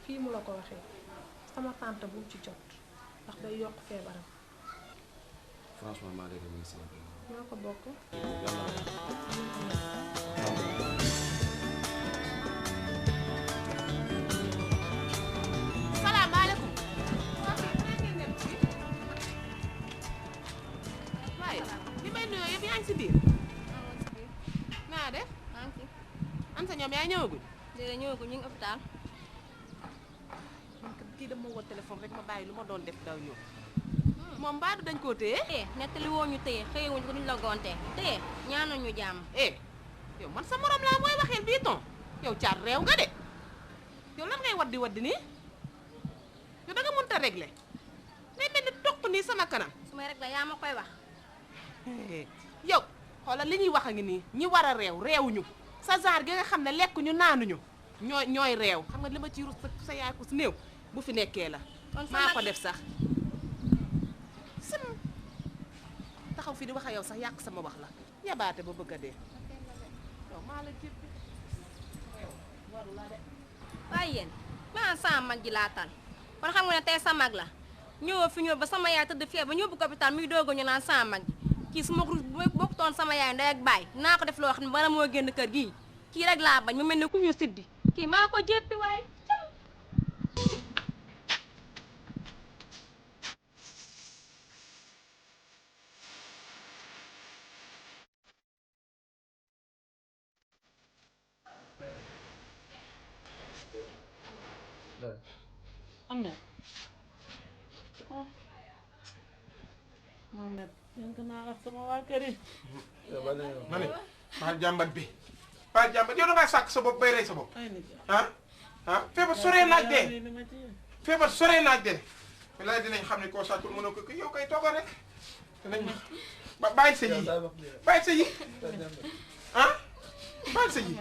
fii mu la ko waxee sama tante bu mu ci jot ndax day yokk feebaram. franchement maa ngi remercié. ñoo ko bokk. salaamaaleykum. waaye li may nuyoo yëpp yaa ngi si biir. naa def. am sa ñoom yaa ñëwaguñ. déedéet ñëwaguñ ñu ngi hôpital. kii dama woo téléphone rek ma bàyyi lu ma doon def daw ñëw. moom mbaadu dañ koo téye. nettali woo ñu téye xëyewuñ ko duñ la gontee téye ñaanal ñu jàmm. yow man sa morom laa mooy waxeel bii ton yow caat réew nga de yow lan ngay waddi nii yow da nga mënta régler ngay mel ni toq nii sama kanam. su may régler yaa ma koy wax. yow xoolal li ñuy wax a ngi nii ñi war a réewuñu sa genre gi nga xam ne lekkuñu naanuñu ñooy réew xam nga li ma ciy rus sa yaay ko si néew bu fi nekkee la. maa ko def sax. taxaw fii di wax ak yow sax yàq sama wax la yabaate ba bëgg a dee yow maa la jéppi yow waru la de. waaye yéen maa sama mag ji laa tal kon xam nga ne tey sa mag la ñëwoo fi ñëw ba sama yaay tëdd fee ba ñëw bu hôpital muy doog a ñu naan sama mag kii su ma ko bokkutoon sama yaay ndey ak baay naa ko def loo xam ne bala moo génn kër gii kii rek laa bañ mu mel ne ku ñu siddi kii maa ko jéppi waaye. am na Mohamed dénk naa ak sama waa kër yi. ma ne maa jàmbat bi maa jàmbat yow da ngaa sàkk sa bopp bay rey sa bopp feebar soree naaj dee feebar soree naaj dee walaay dinañ xam ne koo sàccul mën a ko yow kay toogal rek dinañ bàyyi sa yi bàyyi sa yi bàyyi sa yi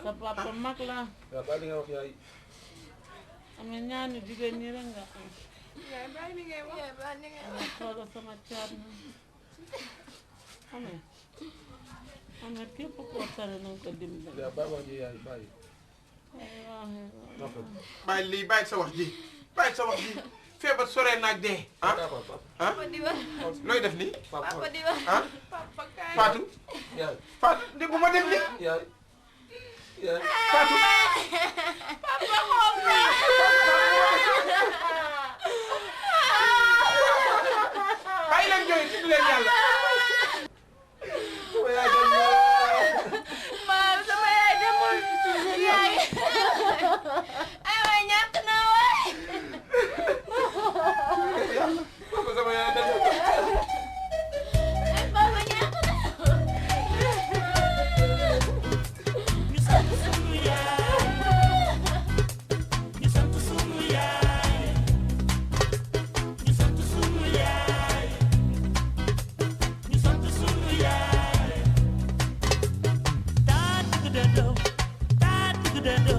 sa papa mag la am na ñaanu jigéen ñi rek nga am. yaay bàyyi li ngay wax. yaay bàyyi li ngay wax. xoolal sama caat na xam nga képp koo tane na nga ko dimbali. bàyyi lii bàyyi sa wax ji bàyyi sa wax ji feebar soree naaj dee looy def nii Fatou Fatou de bu ma dem nii Fatou papa xool na. bàyyi leen jooy tudd leen yàlla. maam sama yaay demul. yaay ay waay ñàkk naa waay. papa sama yaay demul. ay papa ñàkk naa. ñu sant sunu yaay ñu sant sunu yaay ñu sant sunu yaay ñu sant sunu yaay taa tugu de do taa tugu de do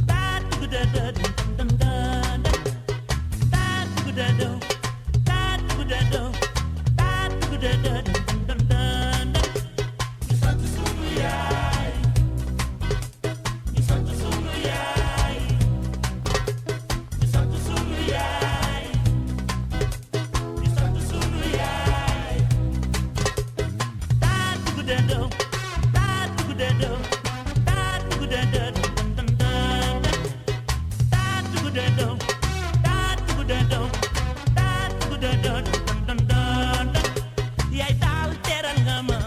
taa tugu de do dum dum dum taa tugu de do taa tugu de do taa tugu de do dum dum dum ñu sant sunu yaay ñu sant sunu yaay ñu sant sunu yaay ñu sant sunu yaay taa tugu de do taa tugu de do taa tugu de do dum dum dum taa tugu de do taa tugu de do taa tugu de do dum dum dum yaay daal teral nga ma